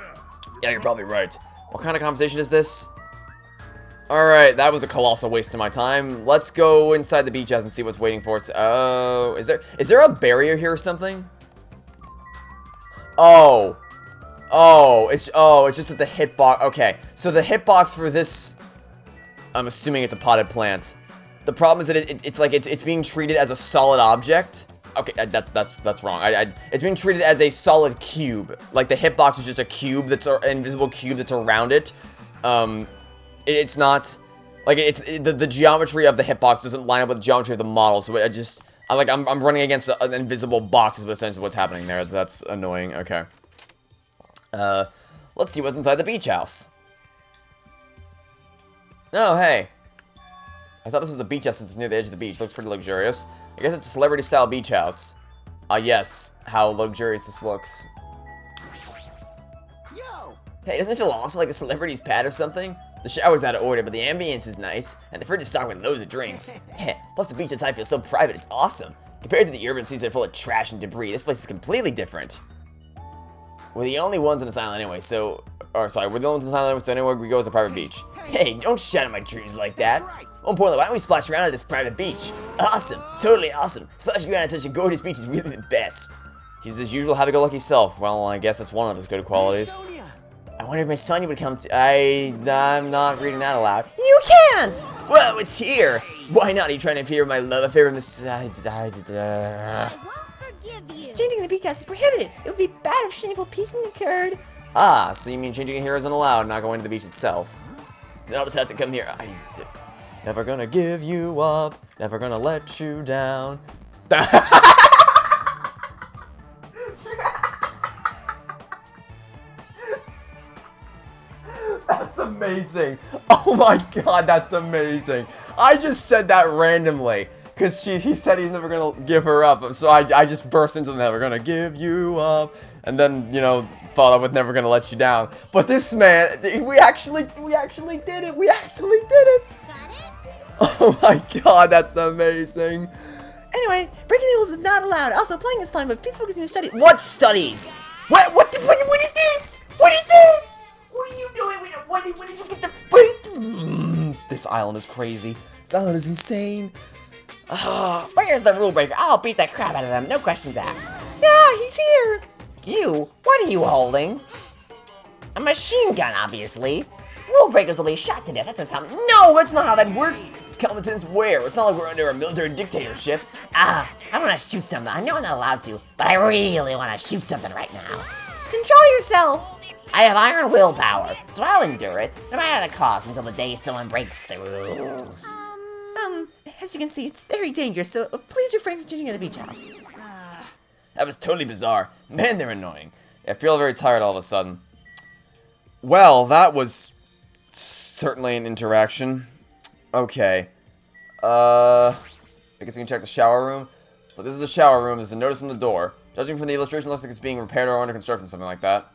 Yeah, you're probably right. What kind of conversation is this? Alright, that was a colossal waste of my time. Let's go inside the beach house and see what's waiting for us. Oh, is there a barrier here or something? It's just that the hitbox. Okay, so the hitbox for this, I'm assuming it's a potted plant. The problem is that it's being treated as a solid object. Okay, that's wrong. It's being treated as a solid cube. Like the hitbox is just a cube that's an invisible cube that's around it. It's not, like, the geometry of the hitbox doesn't line up with the geometry of the model, so I'm running against an invisible box is essentially what's happening there. That's annoying. Okay. Let's see what's inside the beach house. Oh, hey. I thought this was a beach house since it's near the edge of the beach. Looks pretty luxurious. I guess it's a celebrity-style beach house. Yes, how luxurious this looks. Hey, doesn't it feel awesome like a celebrity's pad or something? The shower's out of order, but the ambience is nice, and the fridge is stocked with loads of drinks. Plus the beach inside feels so private, it's awesome. Compared to the urban season full of trash and debris, this place is completely different. We're the only ones on this island anyway, so... we're the only ones on this island anyway, so anywhere we go is a private beach. Hey, don't shatter my dreams like that. More importantly, why don't we splash around at this private beach? Awesome, totally awesome. Splashing around at such a gorgeous beach is really the best. He's his usual happy-go-lucky self. Well, I guess that's one of his good qualities. I wonder if my son would come to... I'm not reading that aloud. You can't! Whoa, it's here! Why not? Are you trying to interfere with my love affair with Miss... Changing the beach house is prohibited. It would be bad if shameful peeking occurred. Ah, so you mean changing a hero isn't allowed, not going to the beach itself. Then I'll just have to come here. Never gonna give you up, never gonna let you down. That's amazing. Oh my god, that's amazing. I just said that randomly. Because he said he's never gonna give her up. So I just burst into the never gonna give you up. And then, you know, followed up with never gonna let you down. But this man, we actually did it. We actually did it. Oh my god, that's amazing. Anyway, breaking the rules is not allowed. Also, playing is fine, but please focus on your studies. What studies? What is this? What is this? What are you doing? What did you get the... This island is crazy. This island is insane. Where's the rule breaker? I'll beat the crap out of them. No questions asked. Yeah, he's here. You? What are you holding? A machine gun, obviously. Rule breakers will be shot to death. That's just common. No, that's not how that works. It's common sense where? It's not like we're under a military dictatorship. I want to shoot something. I know I'm not allowed to, but I really want to shoot something right now. Control yourself. I have iron willpower, so I'll endure it, no matter the cost, until the day someone breaks the rules. As you can see, it's very dangerous, so please refrain from changing at the beach house. That was totally bizarre. Man, they're annoying. I feel very tired all of a sudden. Well, that was certainly an interaction. Okay. I guess we can check the shower room. So this is the shower room. There's a notice on the door. Judging from the illustration, it looks like it's being repaired or under construction, something like that.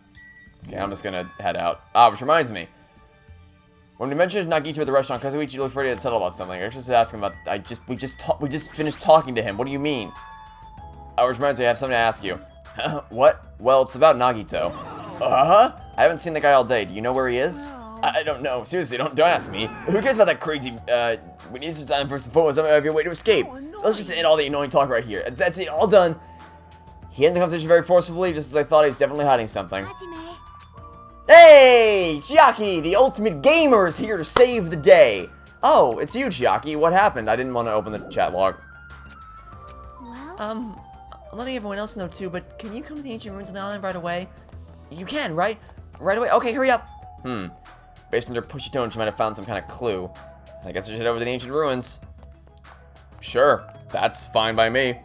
Okay, I'm just gonna head out. Which reminds me. When we mentioned Nagito at the restaurant, Kazuichi looked ready to settle about something. I just asked him about... We just finished talking to him. What do you mean? Which reminds me, I have something to ask you. What? Well, it's about Nagito. I haven't seen the guy all day. Do you know where he is? I don't know. Seriously, don't ask me. Who cares about that crazy, we need some time first and foremost. That might be a way to escape. So let's just end all the annoying talk right here. That's it, all done. He ended the conversation very forcibly, just as I thought. He's definitely hiding something. Hey! Chiaki, the ultimate gamer, is here to save the day. Oh, it's you, Chiaki. What happened? I didn't want to open the chat log. Well? I'm letting everyone else know too, but can you come to the ancient ruins on the island right away? You can, right? Right away? Okay, hurry up. Based on their pushy tone, she might have found some kind of clue. I guess I should head over to the ancient ruins. Sure, that's fine by me.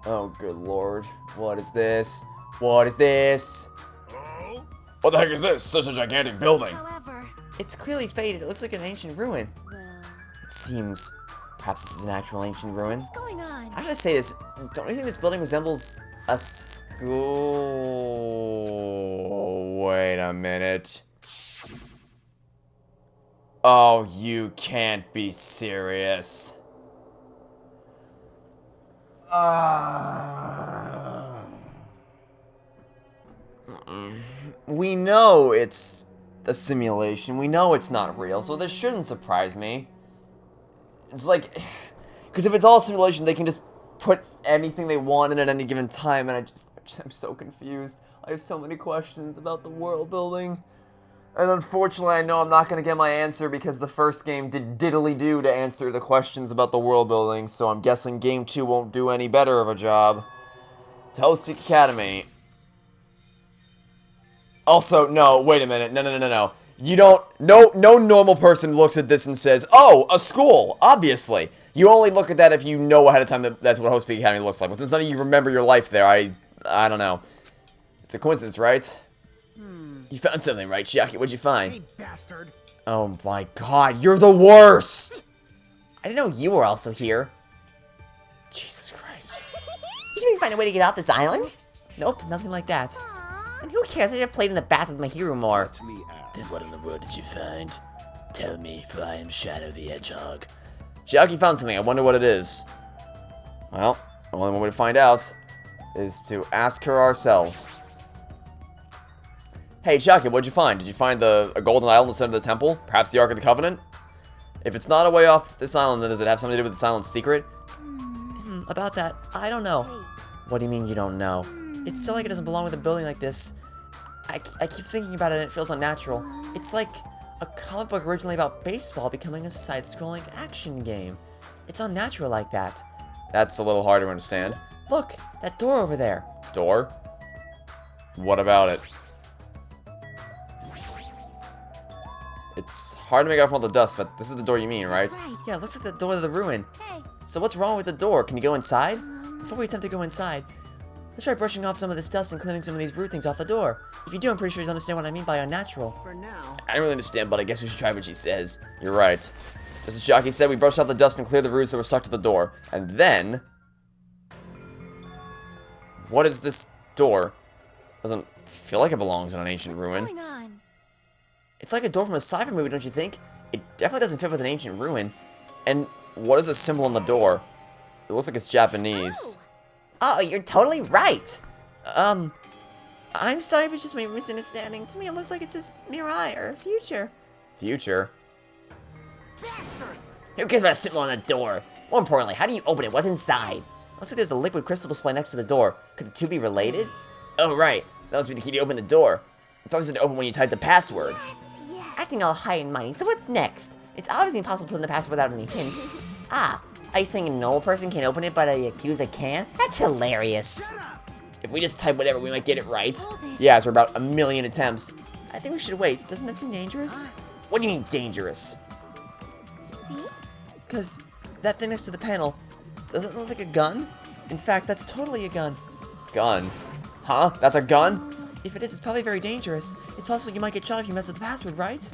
Oh, good lord. What is this? What is this? What the heck is this? Such a gigantic building. However, It's clearly faded. It looks like an ancient ruin. It seems perhaps this is an actual ancient ruin. what's going on? How should I say this? Don't you think this building resembles a school? Wait a minute. Oh, you can't be serious. We know it's a simulation. We know it's not real, so this shouldn't surprise me. It's like, because if it's all simulation, they can just put anything they want in at any given time, and I'm so confused. I have so many questions about the world building. And unfortunately, I know I'm not going to get my answer because the first game did diddly-do to answer the questions about the world building, so I'm guessing Game 2 won't do any better of a job. To host Peak Academy. Also, no, wait a minute. No. You don't, no normal person looks at this and says, oh, a school, obviously. You only look at that if you know ahead of time that that's what Host Peak Academy looks like. But since none of you remember your life there, I don't know. It's a coincidence, right? You found something, right, Chiaki? What'd you find? Hey, bastard. Oh my god, you're the worst! I didn't know you were also here. Jesus Christ. You should find a way to get off this island? Nope, nothing like that. And who cares? I just played in the bath with my hero more. Then what in the world did you find? Tell me, for I am Shadow the Hedgehog. Chiaki found something. I wonder what it is. Well, the only way to find out is to ask her ourselves. Hey, Chiaki, what'd you find? Did you find a golden idol in the center of the temple? Perhaps the Ark of the Covenant? If it's not a way off this island, then does it have something to do with this island's secret? About that, I don't know. What do you mean you don't know? It's so like it doesn't belong with a building like this. I keep thinking about it and it feels unnatural. It's like a comic book originally about baseball becoming a side-scrolling action game. It's unnatural like that. That's a little hard to understand. Look, that door over there. Door? What about it? It's hard to make out from all the dust, but this is the door you mean, right? Right. Yeah, it looks like the door to the ruin. Hey. So what's wrong with the door? Can you go inside? Before we attempt to go inside, let's try brushing off some of this dust and clearing some of these root things off the door. If you do, I'm pretty sure you'll understand what I mean by unnatural. For now. I don't really understand, but I guess we should try what she says. You're right. Just as Chiaki said, we brushed off the dust and cleared the roots that were stuck to the door. And then... What is this door? Doesn't feel like it belongs in an ancient ruin. What's going on? It's like a door from a sci-fi movie, don't you think? It definitely doesn't fit with an ancient ruin. And what is the symbol on the door? It looks like it's Japanese. Oh, you're totally right. I'm sorry if it's just my misunderstanding. To me, it looks like it says Mirai or future. Future? Bastard! Who cares about a symbol on the door? More importantly, how do you open it? What's inside? Looks like there's a liquid crystal display next to the door. Could the two be related? Oh, right. That must be the key to open the door. It probably said to open when you type the password. Acting all high and mighty, so what's next? It's obviously impossible to put in the password without any hints. Ah, are you saying a normal person can't open it, but a Yakuza can? That's hilarious. If we just type whatever, we might get it right. Yeah, after about 1,000,000 attempts. I think we should wait. Doesn't that seem dangerous? What do you mean, dangerous? See? Because that thing next to the panel, doesn't it look like a gun? In fact, that's totally a gun. Gun? Huh? That's a gun? If it is, it's probably very dangerous. It's possible you might get shot if you mess with the password, right?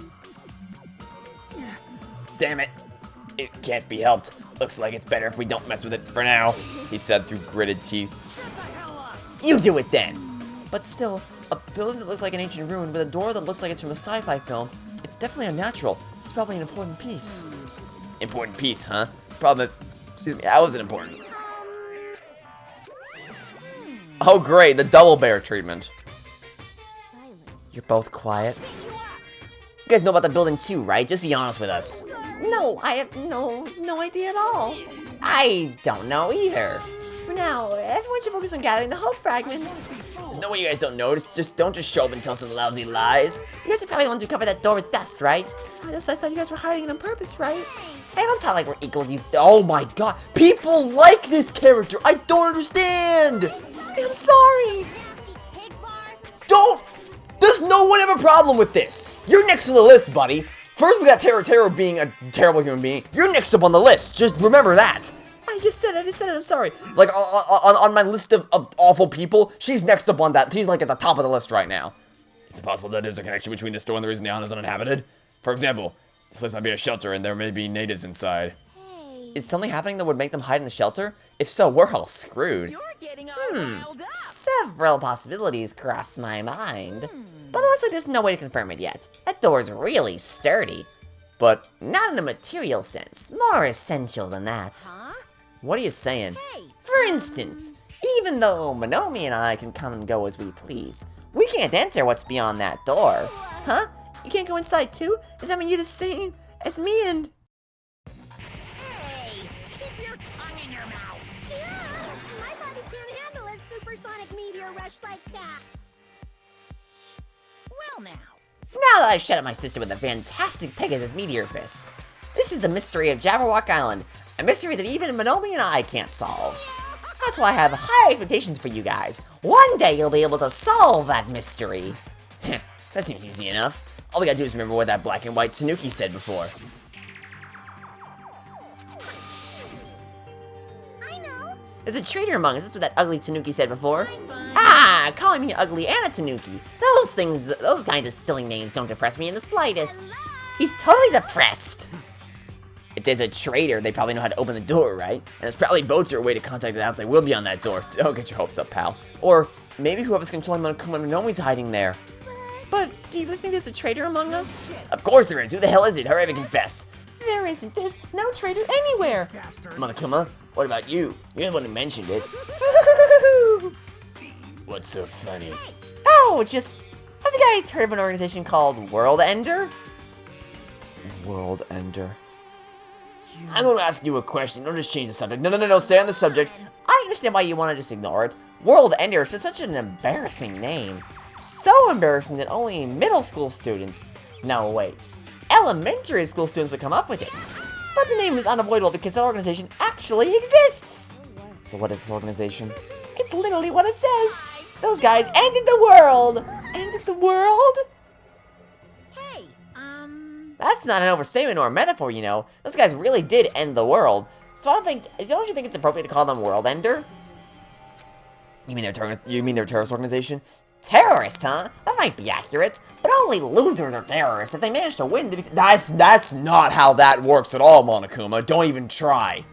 Damn it. It can't be helped. Looks like it's better if we don't mess with it for now, he said through gritted teeth. You do it then. But still, a building that looks like an ancient ruin with a door that looks like it's from a sci-fi film, it's definitely unnatural. It's probably an important piece. Important piece, huh? Problem is, excuse me, how is it important? Oh great, the double bear treatment. You're both quiet. You guys know about the building too, right? Just be honest with us. No, I have no idea at all. I don't know either. For now, everyone should focus on gathering the hope fragments. There's no way you guys don't notice. Don't just show up and tell some lousy lies. You guys are probably the ones who cover that door with dust, right? I thought you guys were hiding it on purpose, right? Hey, don't talk like we're equals, you. Oh my god, people like this character. I don't understand. I'm sorry. Don't. Does no one have a problem with this? You're next to the list, buddy. First we got Taro being a terrible human being. You're next up on the list. Just remember that. I just said it, I'm sorry. Like, on my list of awful people, she's next up on that. She's, like, at the top of the list right now. Is it possible that there's a connection between this door and the reason the island is uninhabited? For example, this place might be a shelter and there may be natives inside. Is something happening that would make them hide in a shelter? If so, we're all screwed. You're getting all riled up. Several possibilities cross my mind. But it looks like there's no way to confirm it yet. That door's really sturdy. But, Not in a material sense. More essential than that. Huh? what are you saying? Hey. For instance, even though Monomi and I can come and go as we please, we can't enter what's beyond that door. Huh? You can't go inside too? Does that mean you're the same as me and... Hey, keep your tongue in your mouth. Yeah, my body can't handle a supersonic meteor rush like that. Well now. Now that I've shut up my sister with a fantastic Pegasus meteor fist, this is the mystery of Jabberwock Island, a mystery that even Monomi and I can't solve. That's why I have high expectations for you guys. One day you'll be able to solve that mystery. That seems easy enough. All we gotta do is remember what that black and white Tanuki said before. I know. There's a traitor among us, that's what that ugly Tanuki said before. Ah, calling me ugly and a Tanuki. Those kinds of silly names don't depress me in the slightest. He's totally depressed. If there's a traitor, they probably know how to open the door, right? And there's probably boats or a way to contact the outside world beyond that door. Don't get your hopes up, pal. Or maybe whoever's controlling Monokuma Monomi's hiding there. But do you really think there's a traitor among us? Of course there is. Who the hell is it? Hurry up and confess. There isn't. There's no traitor anywhere. Monokuma, what about you? You're the one who mentioned it. What's so funny? Oh, have you guys heard of an organization called World Ender? World Ender. I'm going to ask you a question. Don't just change the subject. No, stay on the subject. I understand why you want to just ignore it. World Ender is just such an embarrassing name. So embarrassing that only middle school students... No, wait. Elementary school students would come up with it. But the name is unavoidable because that organization actually exists. So what is this organization? It's literally what it says. Those guys ended the world. Ended the world? Hey, That's not an overstatement or a metaphor, you know. Those guys really did end the world. So don't you think it's appropriate to call them World Ender? You mean they're a terrorist organization? Terrorist, huh? That might be accurate, but only losers are terrorists. If they manage to win, That's not how that works at all, Monokuma. Don't even try.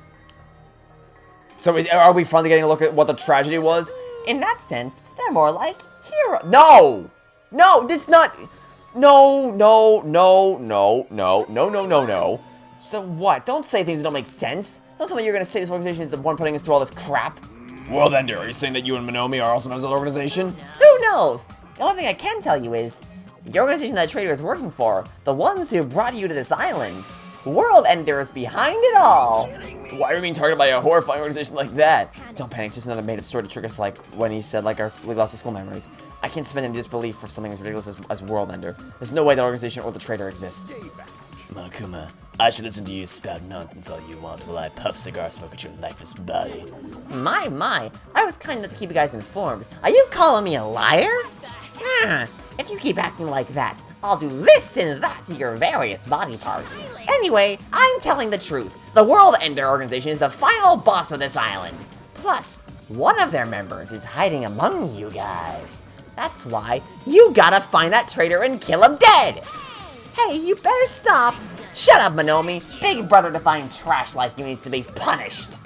So are we finally getting a look at what the tragedy was? in that sense, they're more like heroes. No! No, it's not... No. So what? Don't say things that don't make sense. Don't tell me you're gonna say this organization is the one putting us through all this crap. Well then, are you saying that you and Monomi are also members of that organization? Who knows? The only thing I can tell you is, the organization that Trader is working for, the ones who brought you to this island, World Ender is behind it all. Why are we being targeted by a horrifying organization like that? Don't panic, just another made-up story to trick us like when he said, like, we lost our school memories. I can't suspend in disbelief for something as ridiculous as World Ender. There's no way that organization or the Trader exists. Monokuma, I should listen to you spout nonsense all you want while I puff cigar smoke at your lifeless body. My, I was kind enough to keep you guys informed. Are you calling me a liar? If you keep acting like that, I'll do this and that to your various body parts. Anyway, I'm telling the truth. The World Ender organization is the final boss of this island. Plus, one of their members is hiding among you guys. That's why you gotta find that traitor and kill him dead. Hey, you better stop. Shut up, Monomi. Big brother defying trash like you needs to be punished.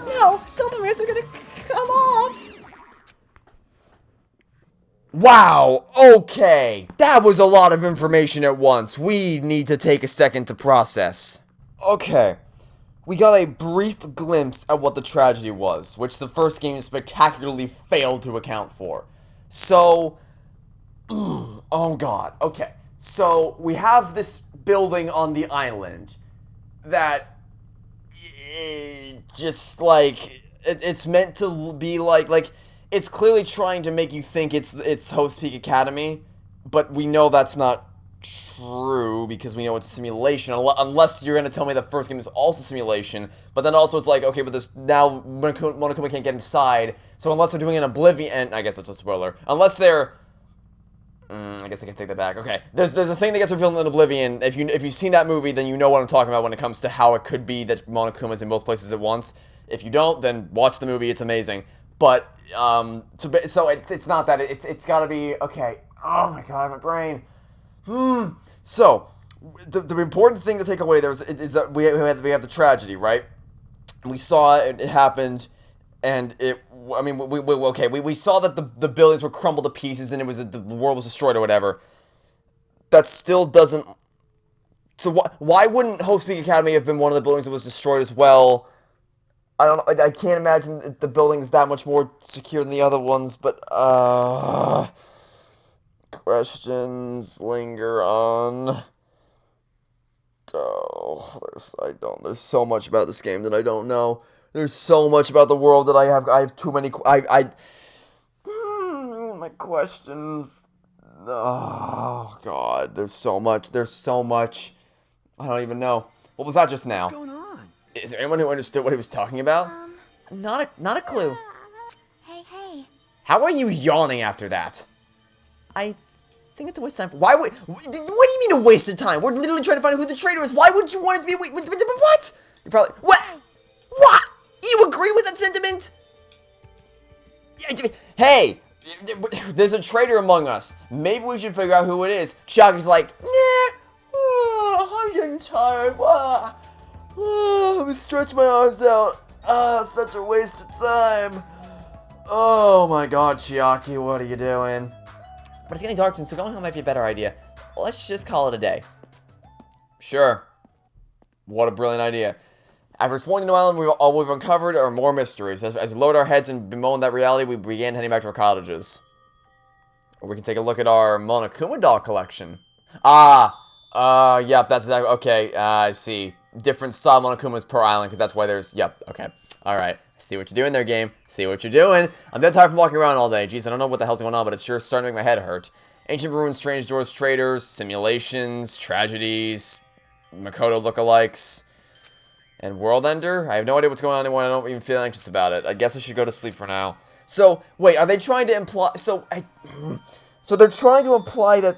No, don't the mirrors are gonna come off. Wow, okay. That was a lot of information at once. We need to take a second to process. Okay. We got a brief glimpse at what the tragedy was, which the first game spectacularly failed to account for. So, oh god, okay. So, we have this building on the island that just, like, it's meant to be like, it's clearly trying to make you think it's Host Peak Academy, but we know that's not true because we know it's a simulation, unless you're going to tell me the first game is also simulation, but then also it's like, okay, but this, now Monokuma can't get inside, so unless they're doing an Oblivion, I guess that's a spoiler, unless they're, I guess I can take that back. Okay, there's a thing that gets revealed in Oblivion. If you've seen that movie, then you know what I'm talking about when it comes to how it could be that Monokuma's in both places at once. If you don't, then watch the movie. It's amazing. But so it's not that. It's got to be okay. Oh my god, my brain. So the important thing to take away there is that we have the tragedy, right? We saw it happened, and it. I mean, we saw that the buildings were crumbled to pieces and the world was destroyed or whatever. That still doesn't... So why wouldn't Host Peak Academy have been one of the buildings that was destroyed as well? I don't know, I can't imagine the building's that much more secure than the other ones, but, questions linger on. Oh, there's so much about this game that I don't know. There's so much about the world that I have too many, my questions. Oh, God, there's so much. I don't even know. What was that just now? What's going on? Is there anyone who understood what he was talking about? Not a clue. Hey. How are you yawning after that? I think it's a waste of time. Why would... What do you mean a waste of time? We're literally trying to find out who the traitor is. Why would you want it to be a waste... What? You probably... What? What? You agree with that sentiment? Hey! There's a traitor among us. Maybe we should figure out who it is. Chaki's like, nah, I'm getting tired. I'm gonna stretch my arms out. Such a waste of time. Oh my god, Chiaki, what are you doing? But it's getting dark, so going home might be a better idea. Let's just call it a day. Sure. What a brilliant idea. After exploring the new island, all we've uncovered are more mysteries. As we lowered our heads and bemoaned that reality, we began heading back to our cottages. Or we can take a look at our Monokuma doll collection. Yep, that's exactly, okay, I see. Different style Monokumas per island, because that's why there's, yep, okay. Alright, see what you're doing there, game. See what you're doing. I'm dead tired from walking around all day. Jeez, I don't know what the hell's going on, but it's sure starting to make my head hurt. Ancient ruins, strange doors, traitors, simulations, tragedies, Makoto lookalikes. And World Ender? I have no idea what's going on anymore. I don't even feel anxious about it. I guess I should go to sleep for now. So, wait, are they trying to imply... So they're trying to imply that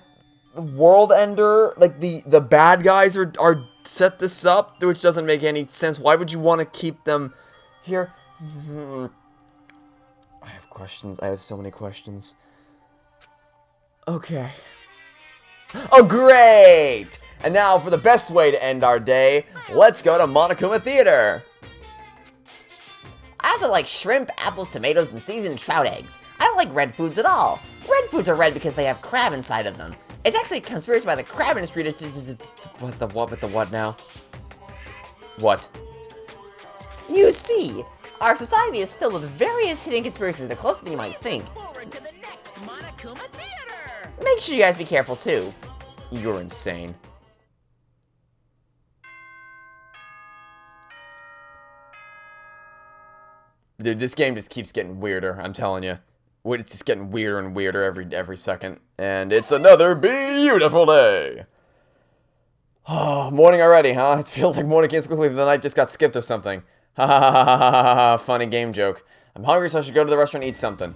the World Ender, like, the bad guys are set this up? Which doesn't make any sense. Why would you want to keep them here? I have questions. I have so many questions. Okay. Oh, great! And now, for the best way to end our day, let's go to Monokuma Theater! I also like shrimp, apples, tomatoes, and seasoned trout eggs. I don't like red foods at all. Red foods are red because they have crab inside of them. It's actually a conspiracy by the crab industry to... What the what now? What? You see, our society is filled with various hidden conspiracies. They're closer than you might think. Forward to the next Monokuma Theater! Make sure you guys be careful, too. You're insane. Dude, this game just keeps getting weirder, I'm telling you. It's just getting weirder and weirder every second. And it's another beautiful day. Oh, morning already, huh? It feels like morning came so quickly that the night just got skipped or something. Ha ha ha ha ha ha ha, funny game joke. I'm hungry, so I should go to the restaurant and eat something.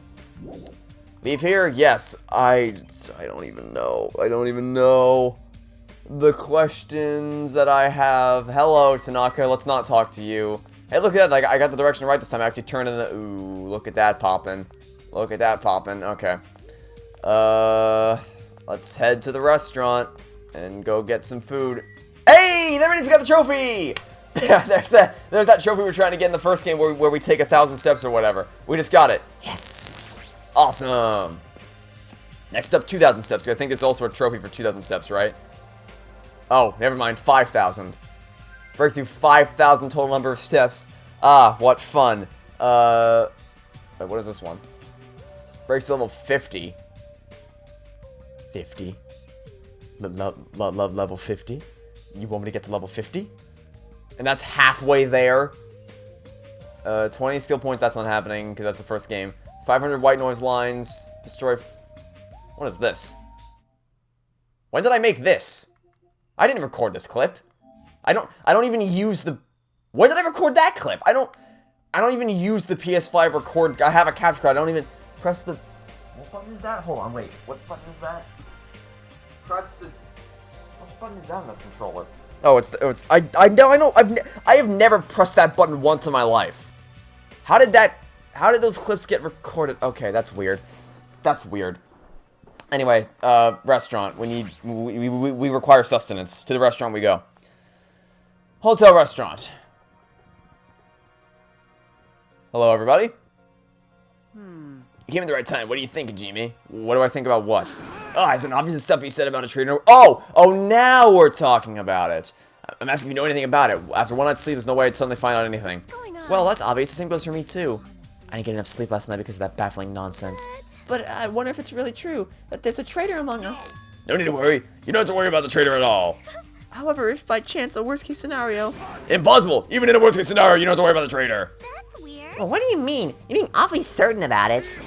Leave here? Yes. I don't even know. I don't even know the questions that I have. Hello, Tanaka. Let's not talk to you. Hey, look at that. I got the direction right this time. I actually turned in the... Ooh, look at that poppin'. Look at that poppin'. Okay. Let's head to the restaurant and go get some food. Hey, there it is. We got the trophy. Yeah, there's that trophy we were trying to get in the first game where we take 1,000 steps or whatever. We just got it. Yes. Awesome. Next up, 2,000 steps. I think it's also a trophy for 2,000 steps, right? Oh, never mind. 5,000. Break through 5,000 total number of steps. Ah, what fun. Wait, what is this one? Breaks to level 50. 50? Level 50? You want me to get to level 50? And that's halfway there. 20 skill points, that's not happening, because that's the first game. 500 white noise lines. Destroy... What is this? When did I make this? I didn't record this clip. I don't even use the... When did I record that clip? I don't even use the PS5 record... I have a capture card. I don't even press the... What button is that? Hold on, wait. What button is that? Press the... What button is that on this controller? Oh, I know. I have never pressed that button once in my life. How did those clips get recorded? Okay, that's weird. That's weird. Anyway, restaurant. We require sustenance. To the restaurant we go. Hotel restaurant. Hello, everybody. You came at the right time. What do you think, Jimmy? What do I think about what? Oh, it's an obvious stuff he said about a traitor. Oh, now we're talking about it. I'm asking if you know anything about it. After one night's sleep, there's no way I'd suddenly find out anything. Well, that's obvious. The same goes for me, too. I didn't get enough sleep last night because of that baffling nonsense. But I wonder if it's really true that there's a traitor among us. No need to worry. You don't have to worry about the traitor at all. However, if by chance a worst-case scenario... Impossible! Even in a worst-case scenario, you don't have to worry about the traitor. That's weird. Well, what do you mean? You mean awfully certain about it?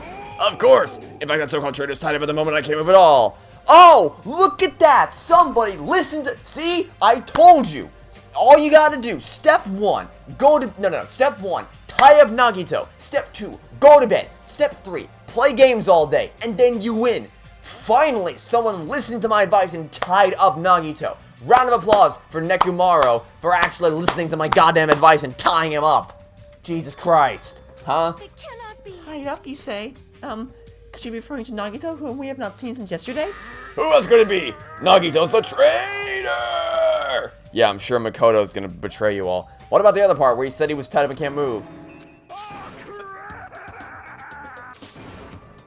Of course! In fact, that so-called traitor's tied up at the moment I came of it all. Oh! Look at that! Somebody listen to... See? I told you! All you gotta do, step 1, go to... No. Step 1, tie up Nagito. Step 2, go to bed. Step 3, play games all day. And then you win. Finally, someone listened to my advice and tied up Nagito. Round of applause for Nekumaro for actually listening to my goddamn advice and tying him up. Jesus Christ. Huh? It cannot be. Tied up, you say? Could you be referring to Nagito, whom we have not seen since yesterday? Who else could it be? Nagito's the traitor! Yeah, I'm sure Makoto's gonna betray you all. What about the other part where he said he was tied up and can't move?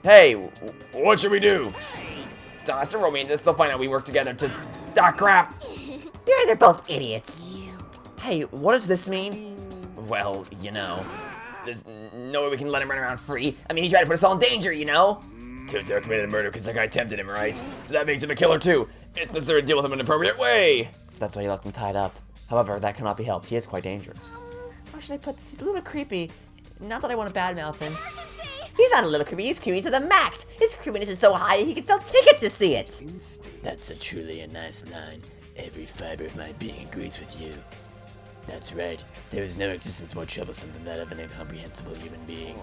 Hey, what should we do? Don't throw me in this, they'll find out we work together to... Ah, crap! You guys are both idiots. Hey, what does this mean? Well, you know, there's no way we can let him run around free. I mean, he tried to put us all in danger, you know? Totoro committed a murder because that guy tempted him, right? So that makes him a killer too. It's necessary to deal with him in an appropriate way. So that's why you left him tied up. However, that cannot be helped. He is quite dangerous. How should I put this? He's a little creepy. Not that I want to badmouth him. He's not a little creepy, he's creepy to the max. His creepiness is so high he can sell tickets to see it. That's truly a nice line. Every fiber of my being agrees with you. That's right. There is no existence more troublesome than that of an incomprehensible human being.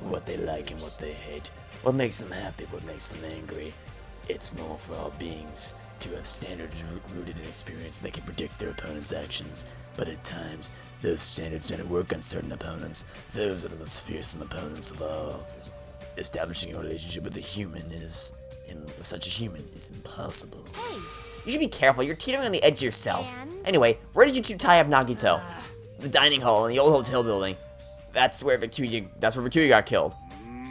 What they like and what they hate. What makes them happy, what makes them angry. It's normal for all beings to have standards rooted in experience that can predict their opponent's actions. But at times, those standards don't work on certain opponents. Those are the most fearsome opponents of all. Establishing a relationship with a human is... such a human is impossible. You should be careful, you're teetering on the edge yourself. Anyway, where did you two tie up Nagito? The dining hall in the old hotel building. That's where Bakuya got killed.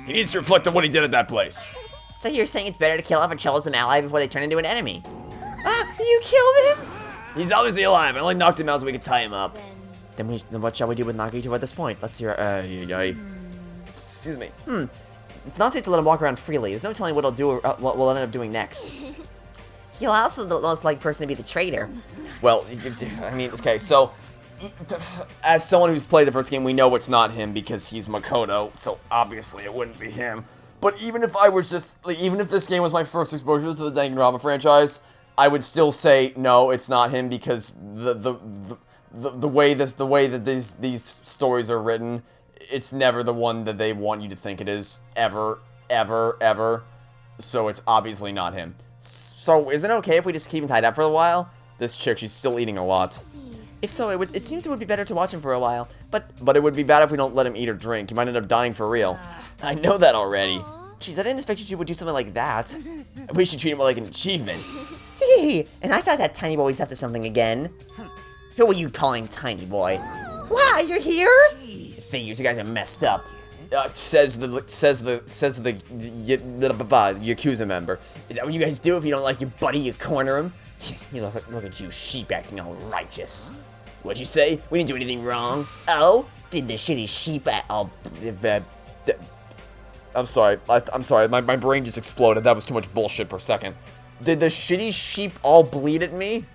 He needs to reflect on what he did at that place. So you're saying it's better to kill off a troublesome ally before they turn into an enemy? Ah, you killed him? He's obviously alive. I only knocked him out so we could tie him up. Then what shall we do with Nagito at this point? Let's hear, Excuse me. It's not safe to let him walk around freely. There's no telling what he'll do or what we'll end up doing next. He'll also the most likely person to be the traitor. Well, I mean, okay, so... As someone who's played the first game, we know it's not him because he's Makoto, so obviously it wouldn't be him. But even if I was just, like, even if this game was my first exposure to the Danganronpa franchise, I would still say no, it's not him because the way that these stories are written, it's never the one that they want you to think it is, ever. So it's obviously not him. So is it okay if we just keep him tied up for a while? This chick, she's still eating a lot. If so, it seems it would be better to watch him for a while. But it would be bad if we don't let him eat or drink. He might end up dying for real. I know that already. Jeez, I didn't expect you would do something like that. We should treat him like an achievement. Gee, and I thought that tiny boy was up to something again. Who are you calling tiny boy? Wow, you're here? Figures, you guys are messed up. Says the Yakuza member. Is that what you guys do if you don't like your buddy? You corner him. You look at you, sheep acting all righteous. What'd you say? We didn't do anything wrong. Oh, did the shitty sheep at all? I'm sorry. I'm sorry. My brain just exploded. That was too much bullshit per second. Did the shitty sheep all bleed at me?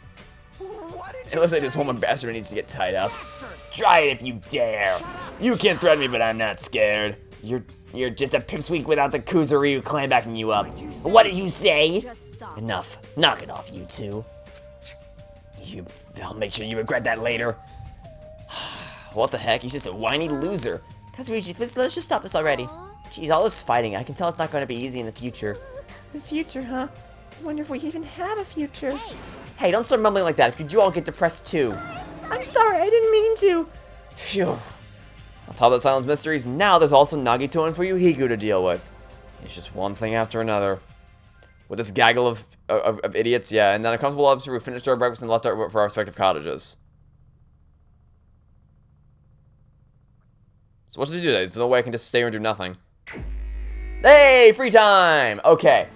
It looks like this woman bastard needs to get tied up. Try it if you dare. You can't threaten me, but I'm not scared. You're just a pipsqueak without the Kuzuryu clan backing you up. What did you say? Enough. Knock it off, you two. I'll make sure you regret that later. What the heck? He's just a whiny loser. Kazuichi, let's just stop this already. Jeez, all this fighting, I can tell it's not going to be easy in the future. The future, huh? I wonder if we even have a future. Hey, don't start mumbling like that. If you all get depressed too. I'm sorry, I didn't mean to. Phew. On top of the Silence Mysteries, now there's also Nagito and Fuyuhiku to deal with. It's just one thing after another. With this gaggle of idiots, yeah, and then a comfortable officer who finished our breakfast and left for our respective cottages. So what should I do today? There's no way I can just stay here and do nothing. Hey, free time! Okay.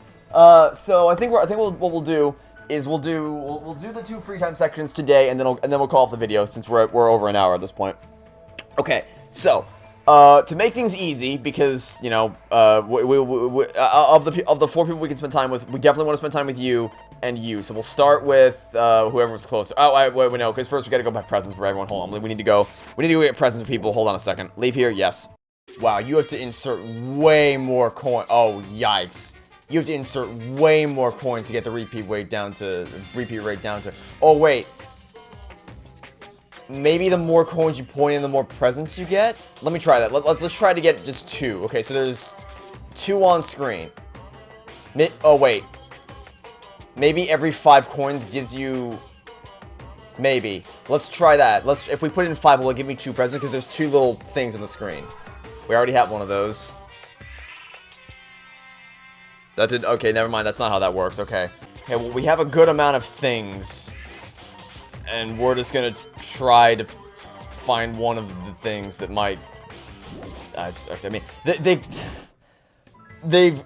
So I think what we'll do is we'll do the 2 free time sections today, and then we'll call off the video since we're over an hour at this point. Okay. So to make things easy, because you know, of the 4 people we can spend time with, we definitely want to spend time with you and you. So we'll start with whoever's closer. Oh, wait, no, because first we gotta go buy presents for everyone. Hold on, we need to go get presents for people. Hold on a second. Leave here. Yes. Wow, you have to insert way more coin. Oh, yikes. You have to insert way more coins to get the repeat rate down to. Oh wait. Maybe the more coins you point in, the more presents you get? Let me try that. Let's try to get just 2. Okay, so there's 2 on screen. Oh, wait. Maybe every 5 coins gives you... Maybe. Let's try that. If we put in 5, will it give me 2 presents? Because there's 2 little things on the screen. We already have one of those. That did... Okay, never mind. That's not how that works. Okay. Okay, well, we have a good amount of things. And we're just gonna try to find one of the things that might... I mean, they've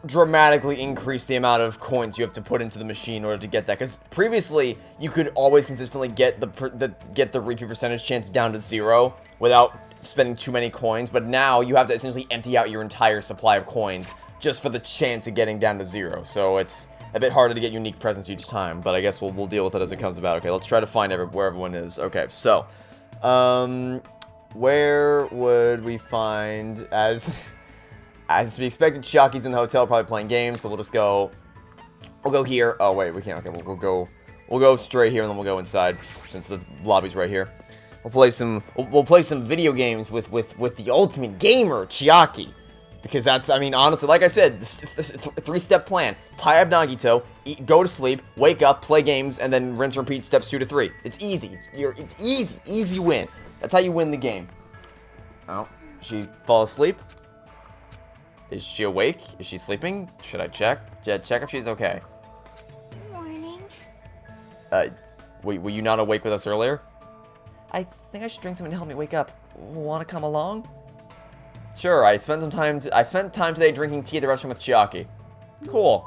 dramatically increased the amount of coins you have to put into the machine in order to get that. Because previously, you could always consistently get the repeat percentage chance down to 0 without spending too many coins. But now you have to essentially empty out your entire supply of coins just for the chance of getting down to 0. So it's a bit harder to get unique presents each time. But I guess we'll deal with it as it comes about. Okay, let's try to find where everyone is. Okay, so where would we find as to be expected, Chiaki's in the hotel, probably playing games, so we'll just go... We'll go here. Oh, wait, we can't. Okay, we'll go straight here, and then we'll go inside, since the lobby's right here. We'll play some video games with the ultimate gamer, Chiaki. Because that's, I mean, honestly, like I said, this 3-step plan. Tie up Nagito, go to sleep, wake up, play games, and then rinse and repeat steps 2 to 3. It's easy. It's easy. Easy win. That's how you win the game. Oh, she fall asleep? Is she awake? Is she sleeping? Should I check? Check if she's okay. Morning. Were you not awake with us earlier? I think I should drink something to help me wake up. Want to come along? Sure, I spent time today drinking tea at the restaurant with Chiaki. Cool.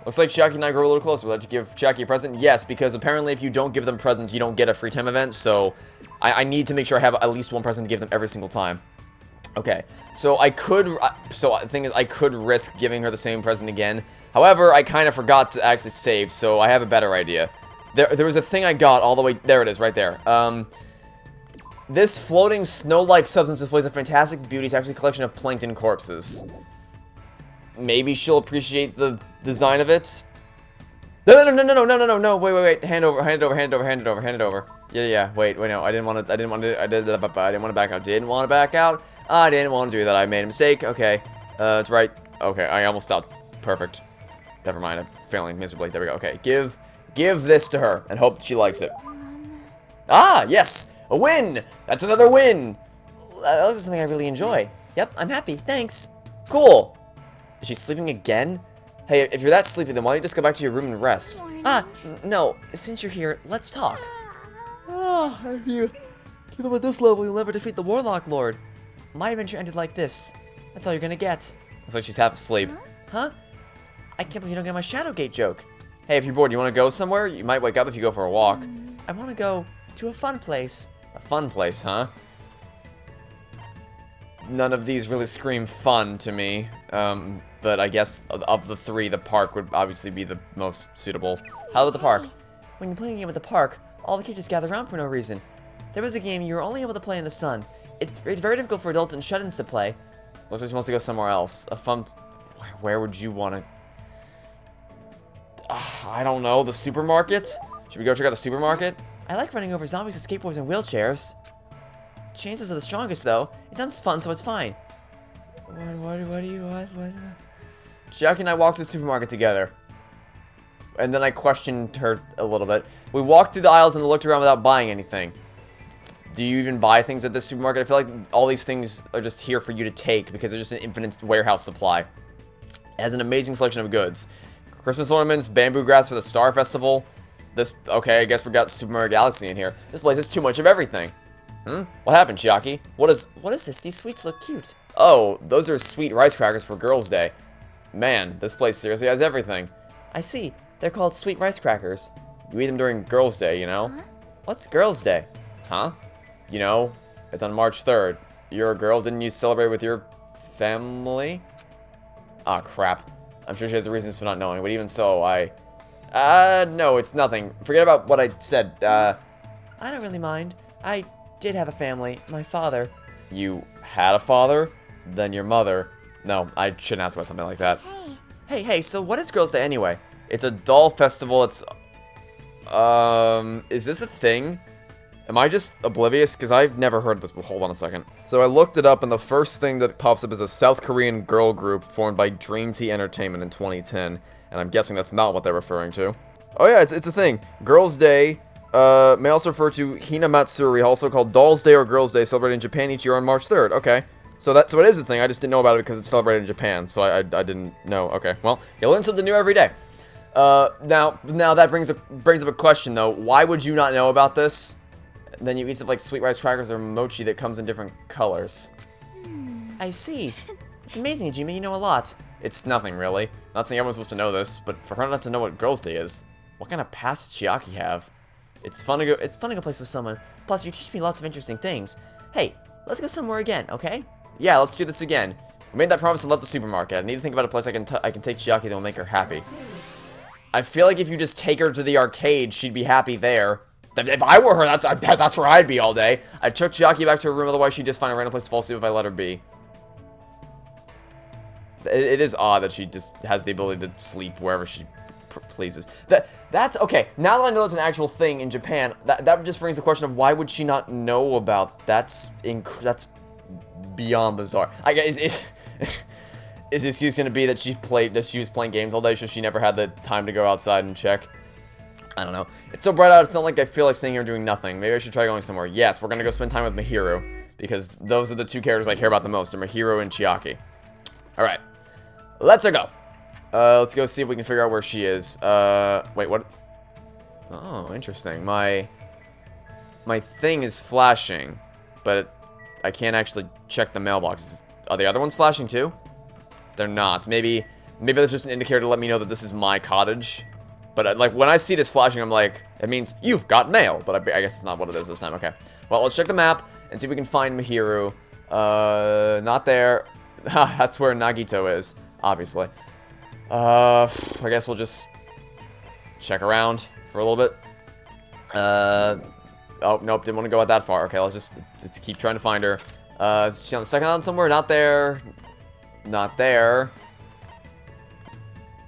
Looks like Chiaki and I grew a little closer. Would you like to give Chiaki a present? Yes, because apparently if you don't give them presents, you don't get a free time event, so I need to make sure I have at least one present to give them every single time. Okay, so the thing is, I could risk giving her the same present again. However, I kind of forgot to actually save, so I have a better idea. There was a thing I got all the way, there it is, right there. This floating snow-like substance displays a fantastic beauty. It's actually a collection of plankton corpses. Maybe she'll appreciate the design of it. No, wait, hand it over. Yeah, wait, no, I didn't want to back out. I didn't want to do that. I made a mistake. Okay. It's right. Okay, I almost stopped. Perfect. Never mind. I'm failing miserably. There we go. Okay. Give this to her and hope that she likes it. Ah, yes! A win! That's another win! That was something I really enjoy. Yep, I'm happy. Thanks. Cool. Is she sleeping again? Hey, if you're that sleepy, then why don't you just go back to your room and rest? No. Since you're here, let's talk. If you keep up at this level, you'll never defeat the Warlock Lord. My adventure ended like this. That's all you're gonna get. Looks like she's half asleep. Huh? I can't believe you don't get my Shadowgate joke. Hey, if you're bored, you want to go somewhere? You might wake up if you go for a walk. I want to go to a fun place. A fun place, huh? None of these really scream fun to me. But I guess of the 3, the park would obviously be the most suitable. How about the park? When you're playing a game at the park, all the kids gather around for no reason. There was a game you were only able to play in the sun. It's very difficult for adults and shut-ins to play. Looks like she wants to go somewhere else. A fun... Where would you want to... I don't know. The supermarket? Should we go check out the supermarket? I like running over zombies with skateboards and wheelchairs. Chances are the strongest, though. It sounds fun, so it's fine. What do you want? Chiaki and I walked to the supermarket together. And then I questioned her a little bit. We walked through the aisles and looked around without buying anything. Do you even buy things at this supermarket? I feel like all these things are just here for you to take because they're just an infinite warehouse supply. It has an amazing selection of goods. Christmas ornaments, bamboo grass for the Star Festival. Okay, I guess we got Super Mario Galaxy in here. This place has too much of everything. What happened, Chiaki? What is this? These sweets look cute. Oh, those are sweet rice crackers for Girls' Day. Man, this place seriously has everything. I see. They're called sweet rice crackers. You eat them during Girls' Day, you know? Huh? What's Girls' Day? Huh? You know, it's on March 3rd. You're a girl, didn't you celebrate with your family? Ah, crap. I'm sure she has reasons for not knowing, but even so, no, it's nothing. Forget about what I said, I don't really mind. I did have a family. My father. You had a father? Then your mother. No, I shouldn't ask about something like that. Hey, so what is Girls' Day anyway? It's a doll festival, is this a thing? Am I just oblivious? Because I've never heard this. Hold on a second. So I looked it up, and the first thing that pops up is a South Korean girl group formed by Dream Tea Entertainment in 2010. And I'm guessing that's not what they're referring to. Oh yeah, it's a thing. Girls' Day may also refer to Hina Matsuri, also called Dolls' Day or Girls' Day, celebrated in Japan each year on March 3rd. Okay. So it is a thing. I just didn't know about it because it's celebrated in Japan. So I didn't know. Okay. Well, you learn something new every day. Now that brings up a question though. Why would you not know about this? Then you eat stuff like sweet rice crackers or mochi that comes in different colors. I see. It's amazing, Jimmy. You know a lot. It's nothing really. Not saying everyone's supposed to know this, but for her not to know what Girls' Day is, what kind of past does Chiaki have? It's fun to go places with someone. Plus, you teach me lots of interesting things. Hey, let's go somewhere again, okay? Yeah, let's do this again. We made that promise and left the supermarket. I need to think about a place I can take Chiaki that will make her happy. I feel like if you just take her to the arcade, she'd be happy there. If I were her, that's where I'd be all day. I took Chiaki back to her room, otherwise she'd just find a random place to fall asleep if I let her be. It is odd that she just has the ability to sleep wherever she pleases. That's okay. Now that I know it's an actual thing in Japan, that just brings the question of why would she not know about? That's beyond bizarre. I guess is the excuse going to be that she was playing games all day, so she never had the time to go outside and check? I don't know. It's so bright out, it's not like I feel like staying here doing nothing. Maybe I should try going somewhere. Yes, we're gonna go spend time with Mihiru, because those are the two characters I care about the most, are Mihiru and Chiaki. Alright. Let's go. Let's go see if we can figure out where she is. Wait, what? Oh, interesting. My thing is flashing, but I can't actually check the mailbox. Are the other ones flashing too? They're not. Maybe that's just an indicator to let me know that this is my cottage. But, like, when I see this flashing, I'm like, it means you've got mail. But I guess it's not what it is this time. Okay. Well, let's check the map and see if we can find Mihiru. Not there. That's where Nagito is, obviously. I guess we'll just check around for a little bit. Oh, nope, didn't want to go out that far. Okay, let's keep trying to find her. Is she on the second island somewhere? Not there. Not there.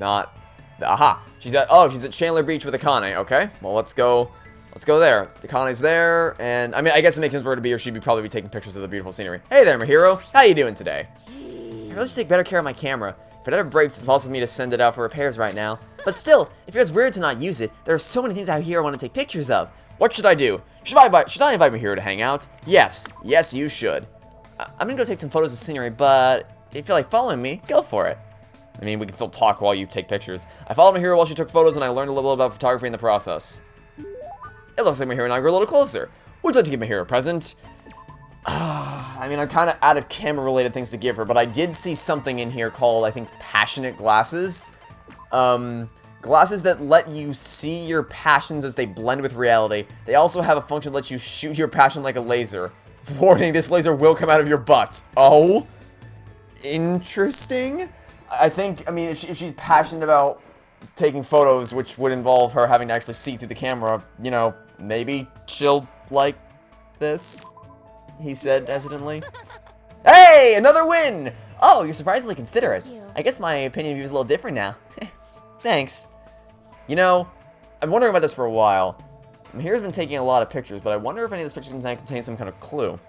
Not... Aha! She's at Chandler Beach with Akane. Okay, well, let's go there. Akane's there, and I mean, I guess it makes sense for her to be, or she'd probably be taking pictures of the beautiful scenery. Hey there, Mihiru. How you doing today? I really should take better care of my camera. If it ever breaks, it's possible for me to send it out for repairs right now. But still, if it's weird to not use it, there are so many things out here I want to take pictures of. What should I do? Should I invite Mihiru to hang out? Yes, you should. I'm gonna go take some photos of scenery, but if you feel like following me, go for it. I mean, we can still talk while you take pictures. I followed Mihiru while she took photos, and I learned a little about photography in the process. It looks like Mihiru and I grew a little closer. Would you like to give Mihiru a present? I mean, I'm kind of out of camera-related things to give her, but I did see something in here called, I think, passionate glasses. Glasses that let you see your passions as they blend with reality. They also have a function that lets you shoot your passion like a laser. Warning, this laser will come out of your butt. Oh? Interesting? I mean, if she's passionate about taking photos, which would involve her having to actually see through the camera, you know, maybe she'll like this, he said hesitantly. Hey, another win! Oh, you're surprisingly considerate. I guess my opinion of you is a little different now. Thanks. You know, I'm wondering about this for a while. Mihiru's been taking a lot of pictures, but I wonder if any of those pictures can contain some kind of clue.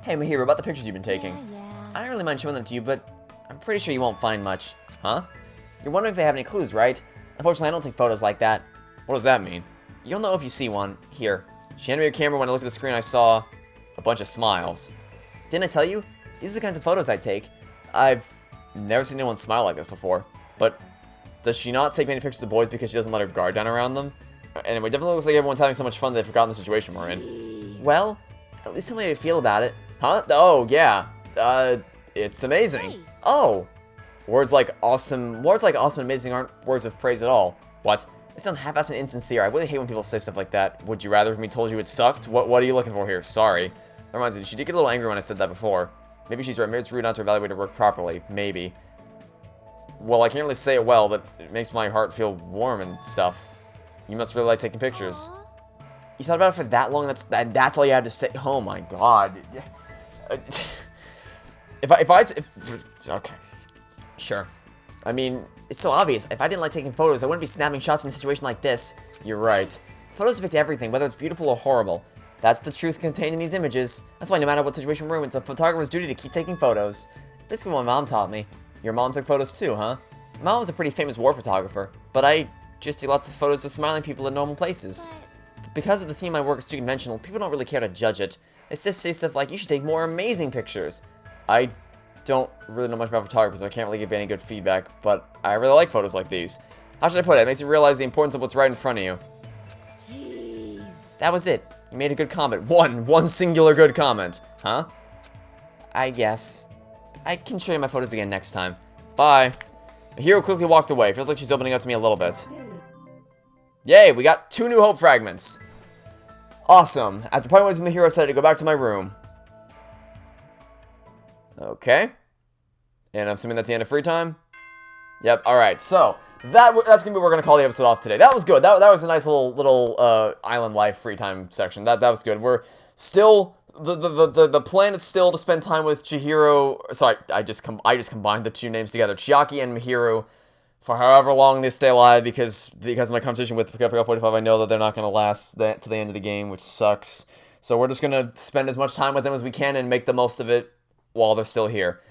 Hey, Mihiru, about the pictures you've been taking. I don't really mind showing them to you, but I'm pretty sure you won't find much. Huh? You're wondering if they have any clues, right? Unfortunately, I don't take photos like that. What does that mean? You'll know if you see one. Here. She handed me a camera. When I looked at the screen, I saw a bunch of smiles. Didn't I tell you? These are the kinds of photos I take. I've never seen anyone smile like this before. But does she not take many pictures of boys because she doesn't let her guard down around them? Anyway, it definitely looks like everyone's having so much fun that they've forgotten the situation we're in. Well, at least tell me how you feel about it. Huh? Oh, yeah. It's amazing. Oh. Words like awesome and amazing aren't words of praise at all. What? They sound half-assed and insincere. I really hate when people say stuff like that. Would you rather have me told you it sucked? What are you looking for here? Sorry. That reminds me, she did get a little angry when I said that before. Maybe she's right. Maybe it's rude not to evaluate her work properly. Maybe. Well, I can't really say it well, but it makes my heart feel warm and stuff. You must really like taking pictures. You thought about it for that long? That's all you had to say? Oh my god. Okay. Sure. I mean, it's so obvious. If I didn't like taking photos, I wouldn't be snapping shots in a situation like this. You're right. Photos depict everything, whether it's beautiful or horrible. That's the truth contained in these images. That's why no matter what situation we're in, it's a photographer's duty to keep taking photos. It's basically what my mom taught me. Your mom took photos too, huh? My mom was a pretty famous war photographer, but I just take lots of photos of smiling people in normal places. But because of the theme of my work is too conventional, people don't really care to judge it. They just say stuff like, you should take more amazing pictures. I don't really know much about photography, so I can't really give any good feedback, but I really like photos like these. How should I put it? It makes you realize the importance of what's right in front of you. Jeez. That was it. You made a good comment. One singular good comment. Huh? I guess. I can show you my photos again next time. Bye. The hero quickly walked away. Feels like she's opening up to me a little bit. Yay, we got 2 new hope fragments. Awesome. After parting ways with the hero, I decided to go back to my room. Okay. And I'm assuming that's the end of free time? Yep, alright. So, that's going to be what we're going to call the episode off today. That was good. That was a nice little island life free time section. That was good. We're still... The plan is still to spend time with Chihiro. Sorry, I just combined the 2 names together, Chiaki and Mihiru, for however long they stay alive. Because of my conversation with Capcom 45, I know that they're not going to last to the end of the game, which sucks. So we're just going to spend as much time with them as we can and make the most of it while they're still here.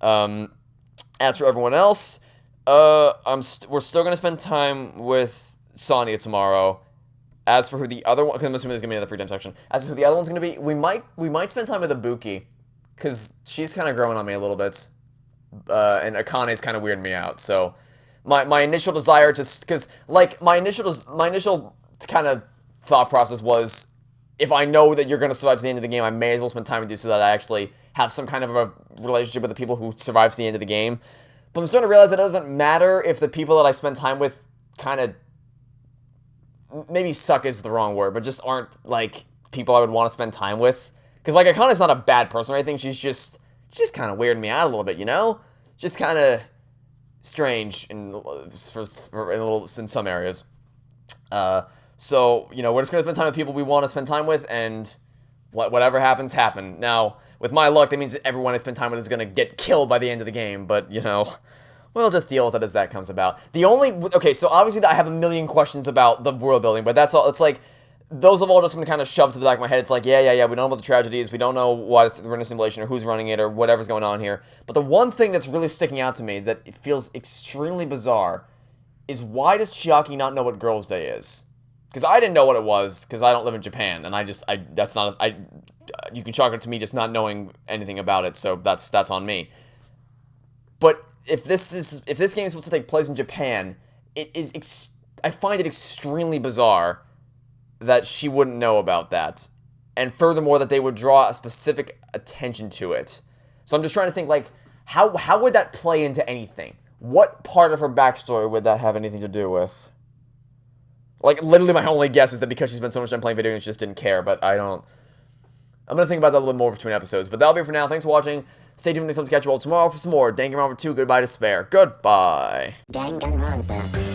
As for everyone else, we're still going to spend time with Sonya tomorrow. As for who the other one, because I'm assuming there's going to be another free time section. As for who the other one's going to be, we might spend time with Ibuki, because she's kind of growing on me a little bit. And Akane's kind of weirding me out, so... My initial desire to... Because, like, my initial kind of thought process was, if I know that you're going to survive to the end of the game, I may as well spend time with you so that I actually have some kind of a relationship with the people who survive to the end of the game. But I'm starting to realize that it doesn't matter if the people that I spend time with kind of... Maybe suck is the wrong word, but just aren't, like, people I would want to spend time with. Because, like, Akane's not a bad person or anything, she's just kind of weirding me out a little bit, you know? Just kind of strange in some areas. So, you know, we're just going to spend time with people we want to spend time with, and whatever happens, happen. Now, with my luck, that means that everyone I spend time with is going to get killed by the end of the game, but, you know... We'll just deal with it as that comes about. Okay, so obviously I have a million questions about the world building, but that's all, it's like, those have all just been kind of shoved to the back of my head. It's like, yeah, we don't know about the tragedies, we don't know why it's running a simulation, or who's running it, or whatever's going on here. But the one thing that's really sticking out to me, that it feels extremely bizarre, is why does Chiaki not know what Girls' Day is? Because I didn't know what it was, because I don't live in Japan, and you can chalk it to me just not knowing anything about it, so that's on me. But if this game is supposed to take place in Japan, I find it extremely bizarre that she wouldn't know about that. And furthermore, that they would draw a specific attention to it. So I'm just trying to think, like, how would that play into anything? What part of her backstory would that have anything to do with? Like, literally my only guess is that because she spent so much time playing video games, she just didn't care, but I'm going to think about that a little bit more between episodes. But that'll be it for now. Thanks for watching. Stay tuned for next time to catch you all tomorrow for some more Danganronpa 2 Goodbye Despair. Goodbye. Danganronpa.